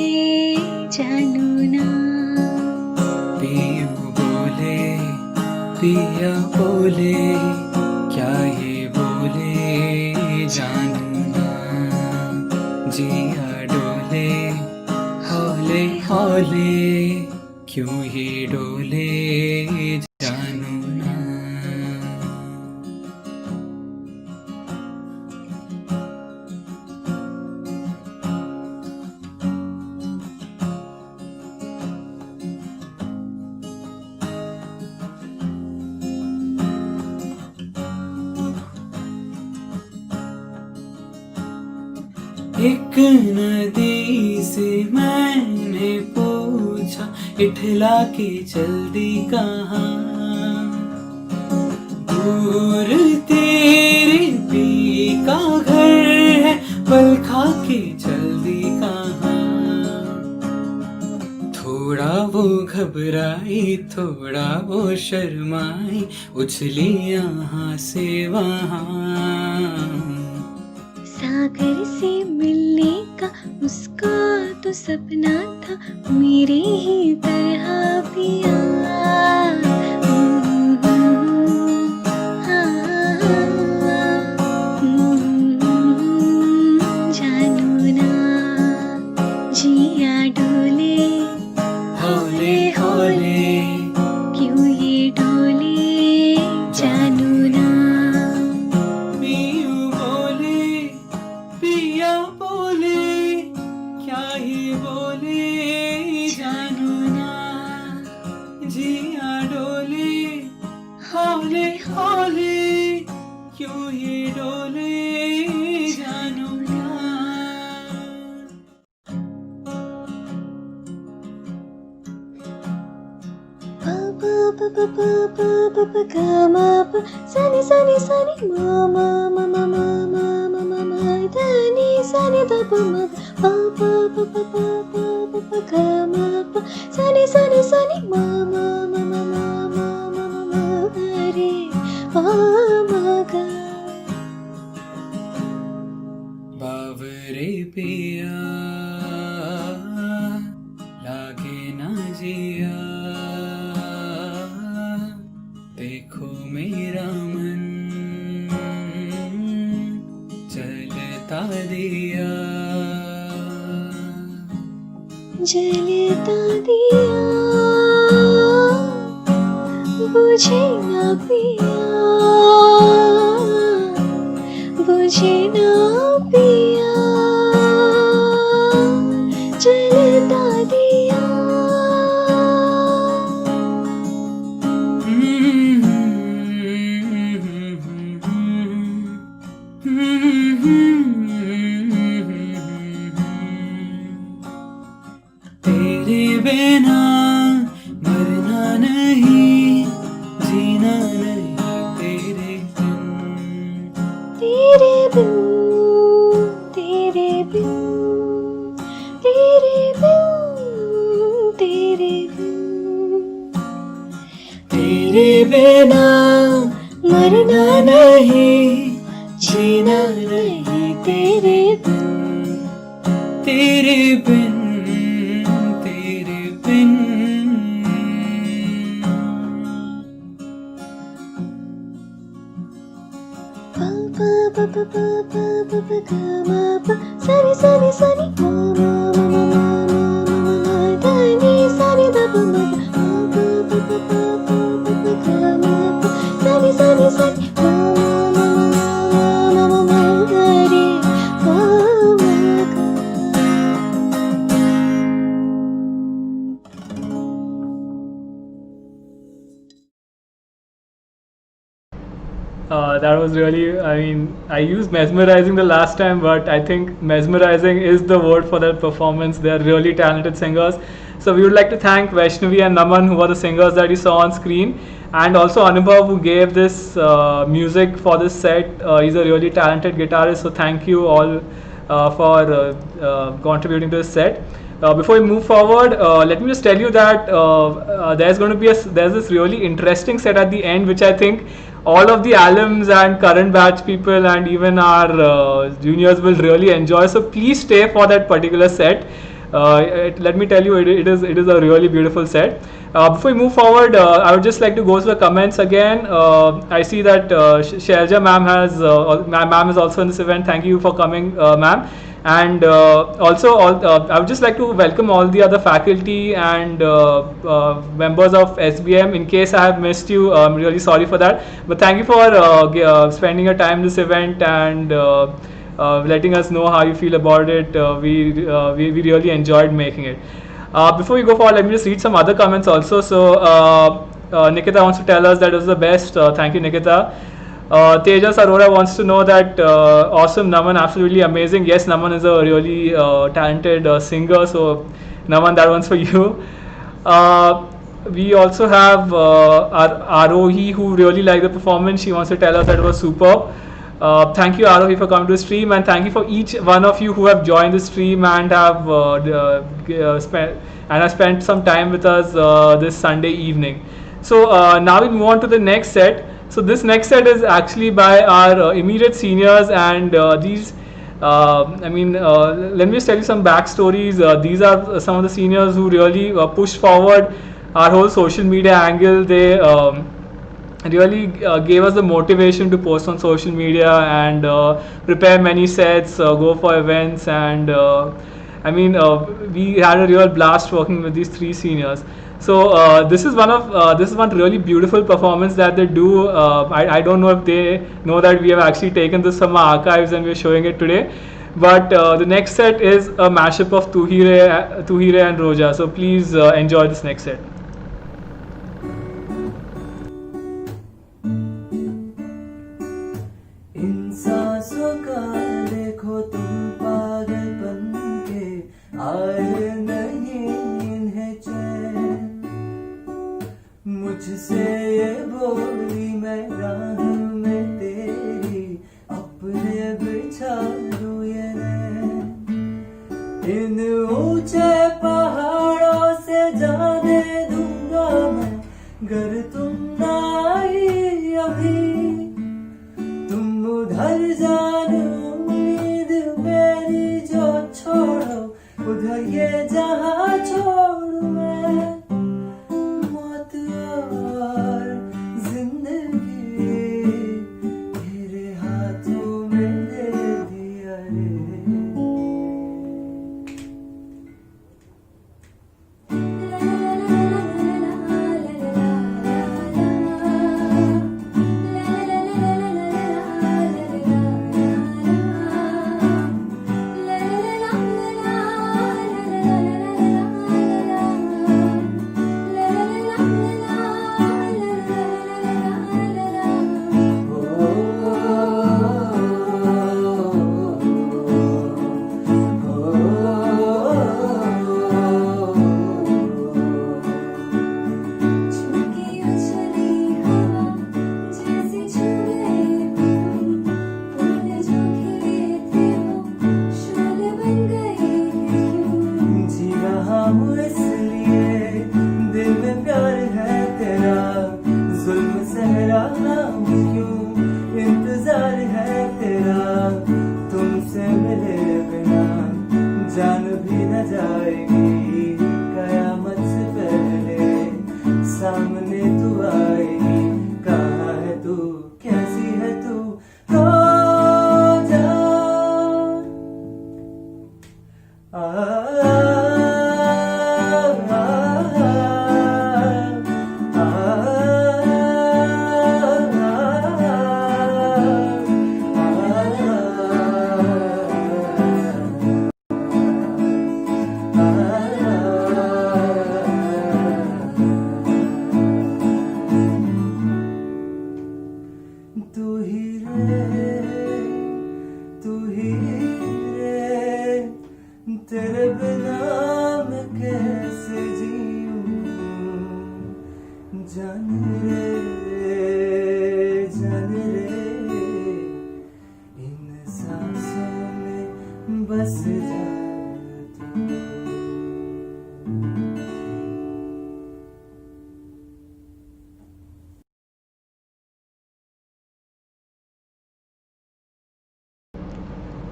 पिया बोले क्या ये बोले जानू ना जिया डोले हौले हौले क्यों ही डोले जानू ना एक नदी से मैंने पूछा इठला के चलती कहाँ दूर तेरे पी का घर है पल खा के चलती कहाँ थोड़ा वो घबराई थोड़ा वो शर्माई उछली यहाँ से वहाँ सागर से मिलने का उसका तो सपना था मेरे ही तरह पिया जानू ना जिया डोले हौले हौले क्यों ये डोले जानू ना पियू बोले पिया बोले क्या ही बोले जानू ना जिया डोले हौले हौले क्यों ही डोले जानू ना Sunny, sunny, sunny, mama, mama, mama, mama, mama, dani, sunny, da, pa, ma, pa, pa, pa, pa, pa, pa, pa, pa, ga, ma, pa, sunny, sunny, sunny, mama, mama, mama, mama, mama, re, pa, ma, ga. बावरे पिया लागे ना जिया देखो मेरा मन चलता दिया जलता दिया बुझे ना पिया बुझे ना पिया जलता दिया तेरे बिना मरना नहीं जीना नहीं तेरे बिन तेरे बिन तेरे बिन तेरे बिन तेरे बिन तेरे बिना मरना नहीं जीना नहीं तेरे बिन तेरे बिन तेरे बिन pa pa pa pa pa pa ga ma pa sunny sunny sunny ma ma ma ma ma ma ma ma da ni sunny da pa ma pa pa pa pa pa pa pa ga ma pa sunny sunny sunny ma ma ma ma ma ma ga re pa ma ga. That was really, I mean, I used mesmerizing the last time, but I think mesmerizing is the word for that performance. They are really talented singers. So we would like to thank Vaishnavi and Naman, who are the singers that you saw on screen, and also Anubhav, who gave this music for this set. He's a really talented guitarist, so thank you all for contributing to this set. Before we move forward, let me just tell you that there's going to be there's this really interesting set at the end, which I think all of the alums and current batch people and even our juniors will really enjoy. So please stay for that particular set. Let me tell you, it is a really beautiful set. Before we move forward, I would just like to go to the comments again. I see that Shailja ma'am ma'am is also in this event. Thank you for coming, ma'am. And I would just like to welcome all the other faculty and members of SBM. In case I have missed you, I'm really sorry for that. But thank you for spending your time in this event and letting us know how you feel about it. We really enjoyed making it. Before we go forward, let me just read some other comments also. So Nikita wants to tell us that it was the best. Thank you, Nikita. Tejas Arora wants to know that awesome, Naman, absolutely amazing. Yes, Naman is a really talented singer. So Naman, that one's for you. We also have Arohi, who really liked the performance. She wants to tell us that it was superb. Thank you, Arohi, for coming to the stream, and thank you for each one of you who have joined the stream and have spent some time with us this Sunday evening. So now we move on to the next set. So this next set is actually by our immediate seniors, and these. Let me just tell you some backstories. These are some of the seniors who really pushed forward our whole social media angle. They really gave us the motivation to post on social media and prepare many sets, go for events, and we had a real blast working with these three seniors. So this is one really beautiful performance that they do. I don't know if they know that we have actually taken this from our archives and we're showing it today. But the next set is a mashup of Tuhire and Roja. So please enjoy this next set. इन सांसों का देखो तुम पागलपन के आए नहीं इन्हें चैन मुझसे ये बोली मैं राह में तेरी अपने बिछा दूं ये रैन इन ऊंचे पहाड़ों से जाने दूंगा मैं गर तुम ना आई अभी उधर जानो उम्मीद मेरी जो छोड़ो उधर ये जहां छोड़ू मैं मौत और जिंदगी तेरे हाथों में दे दिया रे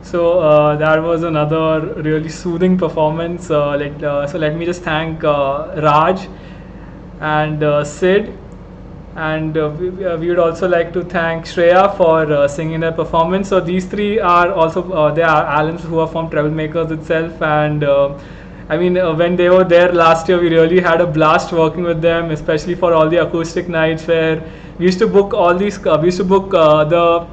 So that was another really soothing performance. So let me just thank Raj and Sid, and we would also like to thank Shreya for singing their performance. So these three are also they are alums who are from Troublemakers itself, and when they were there last year, we really had a blast working with them, especially for all the acoustic nights where we used to book all these. We used to book the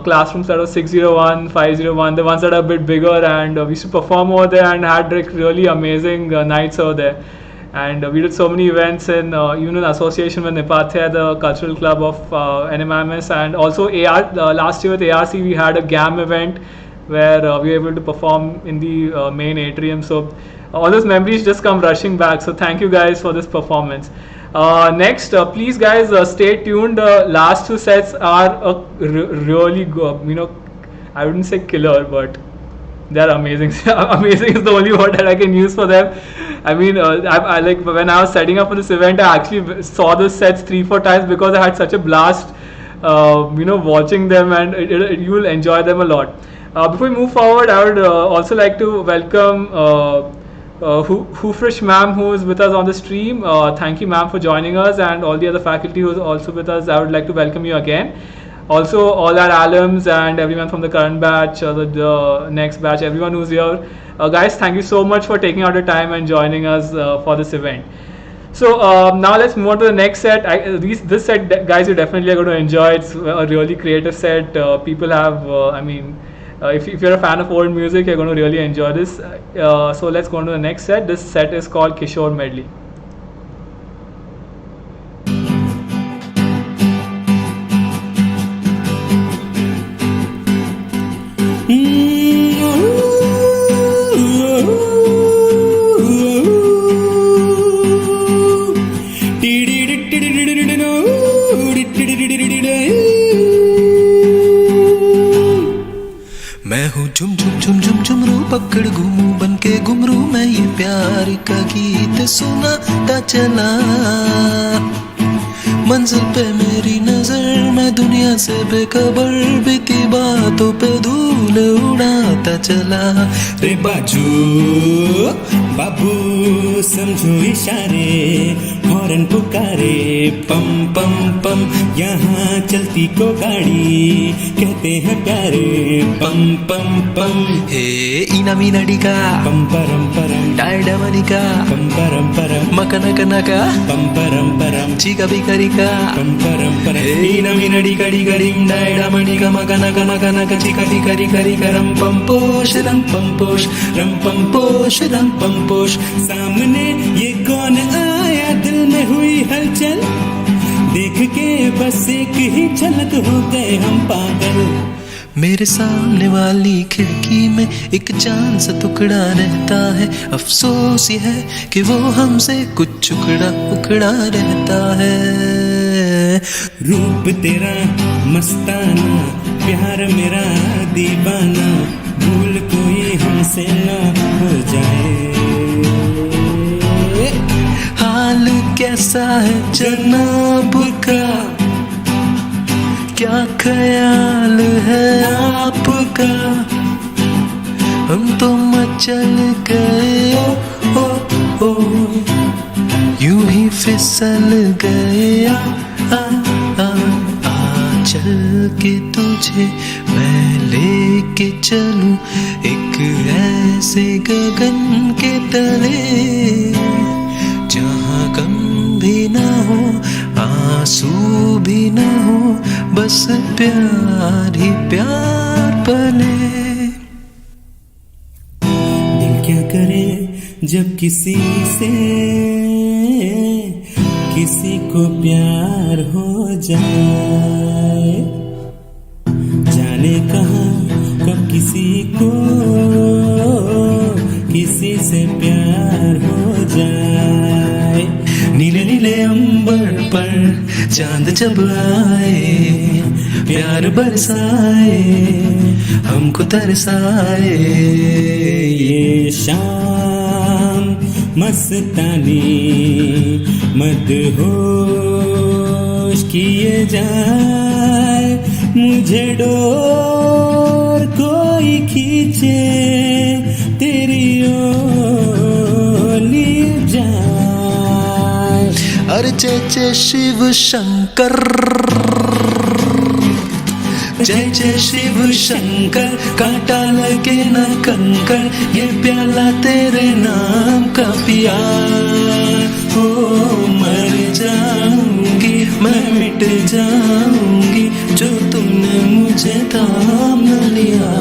classrooms that was 601, 501, the ones that are a bit bigger, and we used to perform over there and had like really amazing nights over there. And we did so many events in even in association with Nipatya, the cultural club of NMIMS, and also last year with ARC we had a GAM event where we were able to perform in the main atrium. So all those memories just come rushing back. So thank you guys for this performance. Next, please guys stay tuned. The last two sets are really good. I wouldn't say killer, but they're amazing. Amazing is the only word that I can use for them. I like when I was setting up for this event, I actually saw the sets 3-4 times because I had such a blast, watching them, and you will enjoy them a lot. Before we move forward, I would also like to welcome Hufrish ma'am, who is with us on the stream. Thank you, ma'am, for joining us, and all the other faculty who is also with us. I would like to welcome you again. Also, all our alums and everyone from the current batch, the next batch, everyone who's here. Guys, thank you so much for taking out the time and joining us for this event. So now let's move on to the next set. This set, guys, you definitely are going to enjoy. It's a really creative set. People have, if you're a fan of old music, you're going to really enjoy this. So let's go on to the next set. This set is called Kishore Medley. मैं हूँ झुम झुम झुम झुम झुमरू पकड़ घूमू बन के घुमरू मैं ये प्यार का गीत सुनाता चला मंजिल पे मेरी नजर मैं दुनिया से बेखबर बीती बातों पे धूल उड़ाता चला रे बाबू समझो इशारे हॉर्न पुकारे पम पम पम यहाँ चलती को गाड़ी कहते हैं प्यारे पम पम पम हे इना मीना डिका पम परम परम डायडा मनिका पम परम परम मकना कनका पम परम परम चिका बिकरिका पम परम परम हे इना मीना डिका डिका डिम डायडा मनिका मकना कनका चिका बिकरी करी करम पम पोश रम पम पोश रम पम पोश रम पम पोश सामने ये कौन आया दिल में हुई हलचल देख के बस एक ही झलक हो गए हम पागल मेरे सामने वाली खिड़की में एक चांद सा टुकड़ा रहता है अफसोस ये है कि वो हमसे कुछ उखड़ा उखड़ा रहता है रूप तेरा मस्ताना प्यार मेरा दीवाना भूल कोई हमसे ना हो जाए हाल कैसा है जनाब का क्या ख्याल है आपका हम तो मचल गए ओ यूं ही फिसल गए चल के तुझे मैं लेके चलूं एक ऐसे गगन के तले जहाँ गम भी ना हो आंसू भी ना हो बस प्यार ही प्यार पले दिल क्या करे जब किसी से किसी को प्यार हो जाए जाने कहाँ कब किसी को किसी से प्यार हो जाए नीले नीले अंबर पर चांद जब आए प्यार बरसाए हमको तरसाए ये शाम मस्तानी मदहोश किए जाए मुझे डोर कोई खींचे तेरी ओर लिए जाए। अरे जय जय शिव शंकर, जय जय शिव शंकर, कांटा लगे न कंकर, ये प्याला तेरे नाम का पिया। हो मर जाऊंगी मैं, मिट जाऊंगी जो तुमने मुझे थाम न लिया।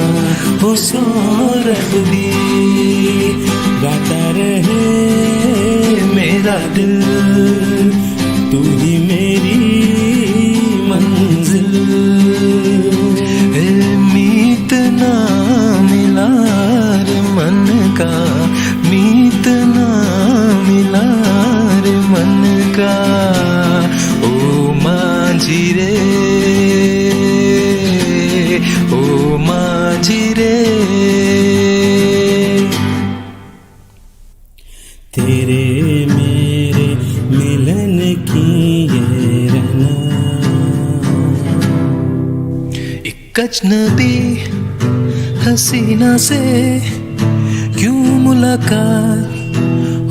हो सौरभ भी गाता रहे मेरा दिल, तू ही मेरी मंजिल। मीत ना मिला रे मन का, मीत ना मिला रे मन का। ओ माझी रे, ओ माझी रे। तेरे मेरे मिलन की ये रहना, एक अजनबी हसीना से यूं मुलाकात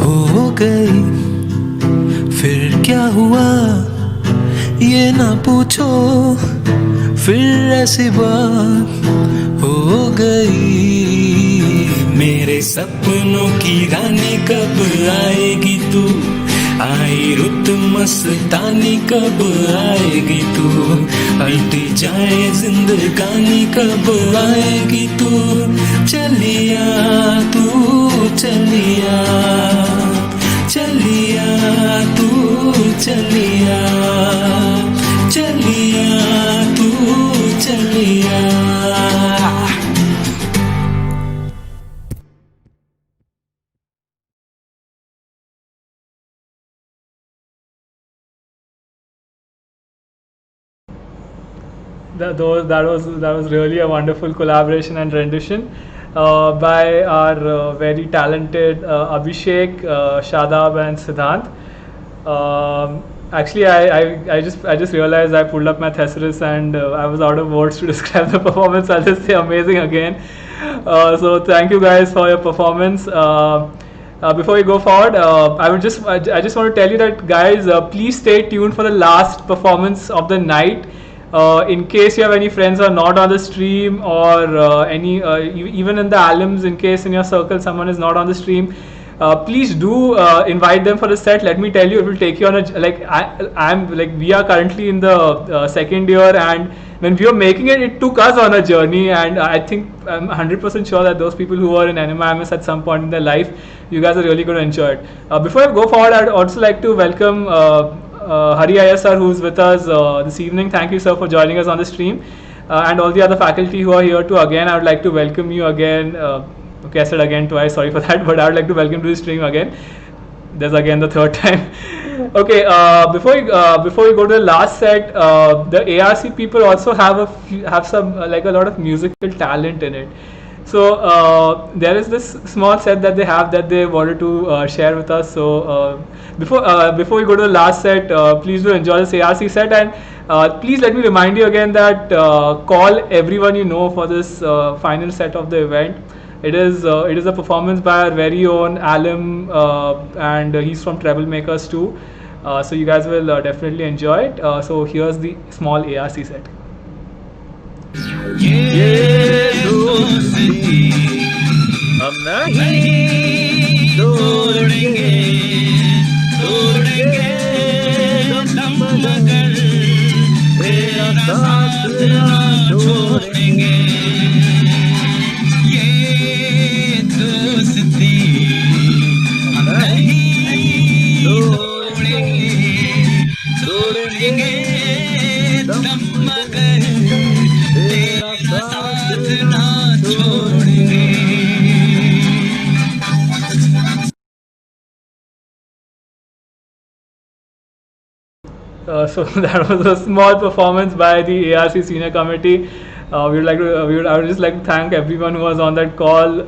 हो गई। फिर क्या हुआ ये ना पूछो, फिर ऐसी बात हो गई। मेरे सपनों की रानी कब आएगी तू, आई रुत मस्तानी कब आएगी तू, अल्टी जाए जिंदगानी कब आएगी तू। चलिया तू चलिया, चलिया तू चलिया, चलिया तू चलिया। That was really a wonderful collaboration and rendition by our very talented Abhishek, Shadab, and Siddhant. Actually, I just realized I pulled up my thesaurus and I was out of words to describe the performance. I'll just say amazing again. So thank you guys for your performance. Before we go forward, I just want to tell you that guys, please stay tuned for the last performance of the night. In case you have any friends who are not on the stream, or even in the alums, in case in your circle someone is not on the stream, please do invite them for the set. Let me tell you, it will take you on a we are currently in the second year, and when we were making it, it took us on a journey, and I think I'm 100% sure that those people who were in NMIMS at some point in their life, you guys are really going to enjoy it. Before I go forward, I'd also like to welcome Hari Iyer sir, who's with us this evening. Thank you, sir, for joining us on the stream, and all the other faculty who are here too. Again, I would like to welcome you again. Okay, I said again twice, sorry for that, but I would like to welcome to the stream again. There's again the third time. Okay, before we go to the last set, the ARC people also have some a lot of musical talent in it. So there is this small set that they have that they wanted to share with us. So before we go to the last set, please do enjoy this ARC set, and please let me remind you again that call everyone you know for this final set of the event. It is a performance by our very own alum, and he's from Troublemakers too. So you guys will definitely enjoy it. So here's the small ARC set. ये दोस्ती हम नहीं तोड़ेंगे, तोड़ेंगे दम मगर तेरा साथ ना छोड़ेंगे। ये दोस्ती हम नहीं तोड़ेंगे, तोड़ेंगे दम मगर तेरा साथ ना छोड़ेंगे। So that was a small performance by the ARC senior committee. I would just like to thank everyone who was on that call.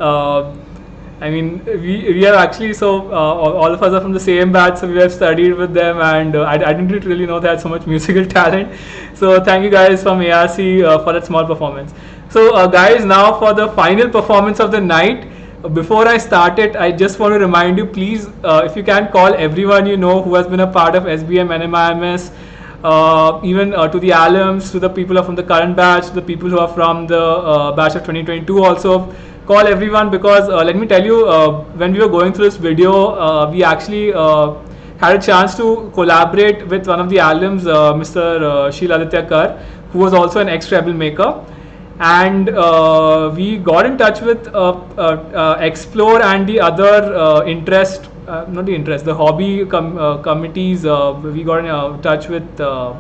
I mean, we are actually all of us are from the same batch, so we have studied with them, and I didn't really know they had so much musical talent. So thank you guys from ARC for that small performance. So, guys, now for the final performance of the night. Before I start it, I just want to remind you, please, if you can call everyone you know who has been a part of SBM, NMIMS, even to the alums, to the people who are from the current batch, to the people who are from the batch of 2022 also. Call everyone, because let me tell you, when we were going through this video, we actually had a chance to collaborate with one of the alums, Mr. Sheil Aditya Kar, who was also an ex-Rebel maker. And we got in touch with Explore and the other not the interest, the hobby committees. We got in touch with got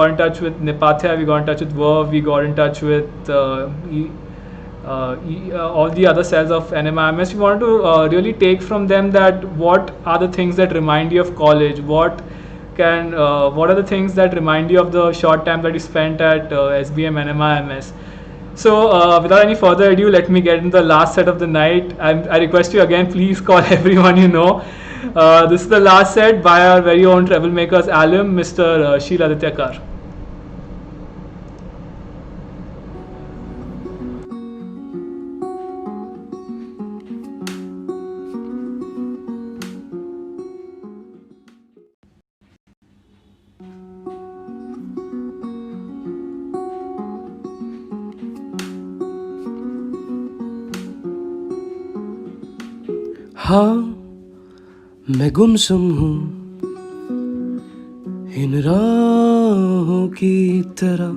in touch with Nipatya, we got in touch with Verve, we got in touch with all the other cells of NMIMS. We wanted to really take from them that what are the things that remind you of college, what are the things that remind you of the short time that you spent at SBM NMIMS. So without any further ado, let me get into the last set of the night. I request you again, please call everyone you know. This is the last set by our very own Troublemakers alum, Mr. Sheil Aditya Kar. हाँ मैं गुमसुम हूँ इन राहों की तरह,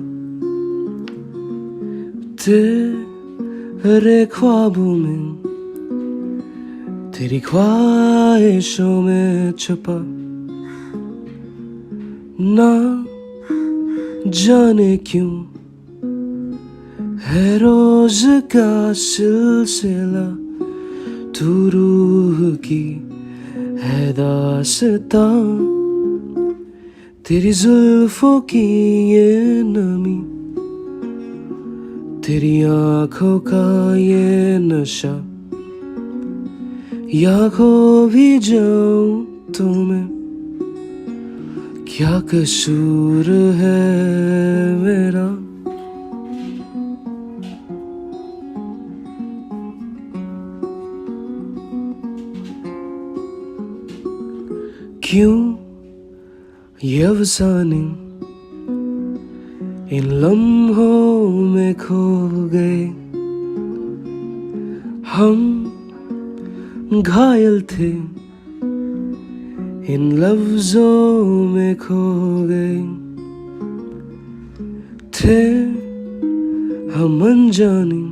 तेरे ख्वाबों में, तेरी ख्वाहिशों में छुपा, ना जाने क्यों है रोज का सिलसिला, तू रूह की है दास्तां, तेरी जुल्फों की ये नमी, तेरी आँखों का ये नशा, या खो भी जाऊं तो मैं, क्या कसूर है मेरा। क्यों ये अफसाने इन लम्हों में खो गए, हम घायल थे इन लफ्जों में खो गए, थे हम अनजाने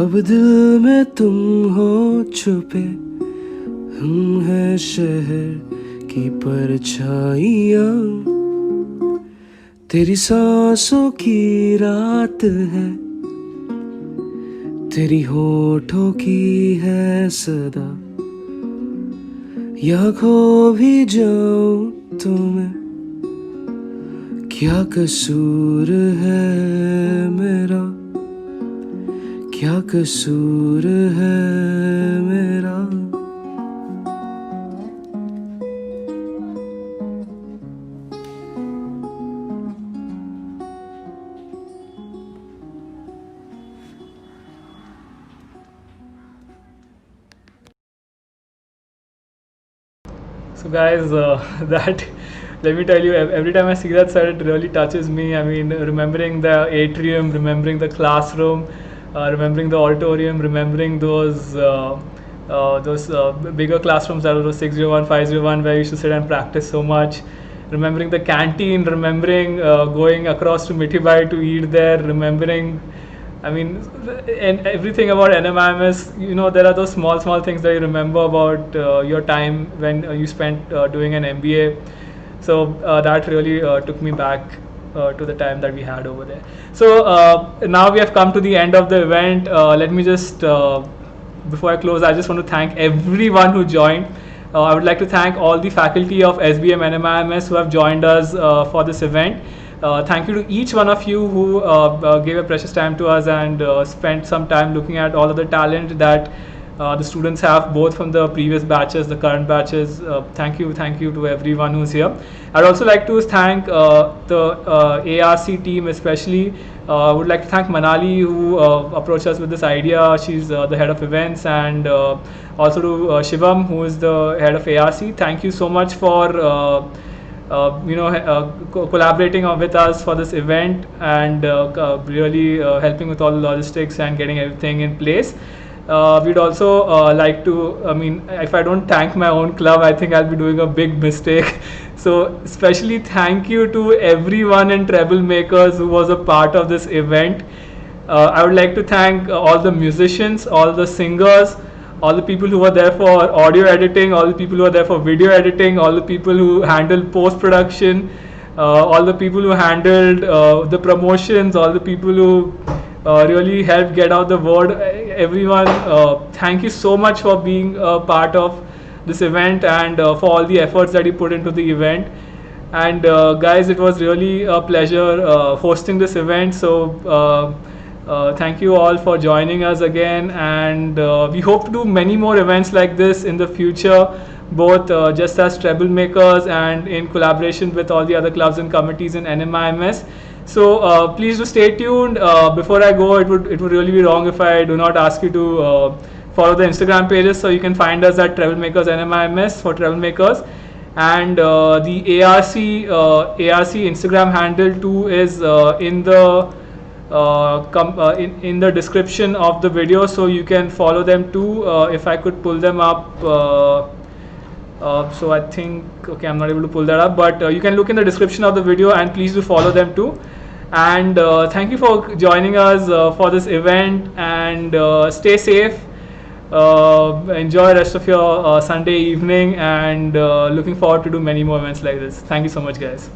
अब दिल में तुम हो छुपे, हम हैं शहर की परछाइयाँ, तेरी सांसों की रात है, तेरी होठों की है सदा, या खो भी जाऊं तो मैं, क्या कसूर है मेरा, क्या कसूर है मेरा। So guys, that, let me tell you, every time I see that set, it really touches me. I mean, remembering the atrium, remembering the classroom, remembering the auditorium, remembering those bigger classrooms that were 601, 501, where you used to sit and practice so much. Remembering the canteen, remembering going across to Mithibai to eat there, remembering, I mean, and everything about NMIMS, you know, there are those small things that you remember about your time when you spent doing an MBA. So that really took me back to the time that we had over there. So now we have come to the end of the event. Let me just, before I close, I just want to thank everyone who joined. I would like to thank all the faculty of SBM NMIMS who have joined us for this event. Thank you to each one of you who gave a precious time to us and spent some time looking at all of the talent that the students have, both from the previous batches, the current batches. Thank you to everyone who's here. I'd also like to thank the ARC team, especially. Would like to thank Manali, who approached us with this idea. She's the head of events, and also to Shivam, who is the head of ARC. Thank you so much for collaborating with us for this event, and really helping with all the logistics and getting everything in place. We'd also like to, if I don't thank my own club, I think I'll be doing a big mistake. So especially thank you to everyone in Treble Makers who was a part of this event. I would like to thank all the musicians, all the singers, all the people who were there for audio editing, all the people who were there for video editing, all the people who handled post-production, all the people who handled the promotions, all the people who really helped get out the word. Everyone, thank you so much for being a part of this event, and for all the efforts that you put into the event. And guys, it was really a pleasure hosting this event. So thank you all for joining us again, and we hope to do many more events like this in the future, both just as Treble Makers and in collaboration with all the other clubs and committees in NMIMS. So please do stay tuned. Before I go, it would really be wrong if I do not ask you to follow the Instagram pages. So you can find us at Treble Makers NMIMS for Treble Makers, and the ARC Instagram handle too is in the in the description of the video, so you can follow them too. If I could pull them up. So I think, okay, I'm not able to pull that up, but you can look in the description of the video, and please do follow them too. And thank you for joining us for this event, and stay safe. Enjoy the rest of your Sunday evening, and looking forward to do many more events like this. Thank you so much, guys.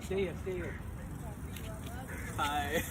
Stay here. Hi.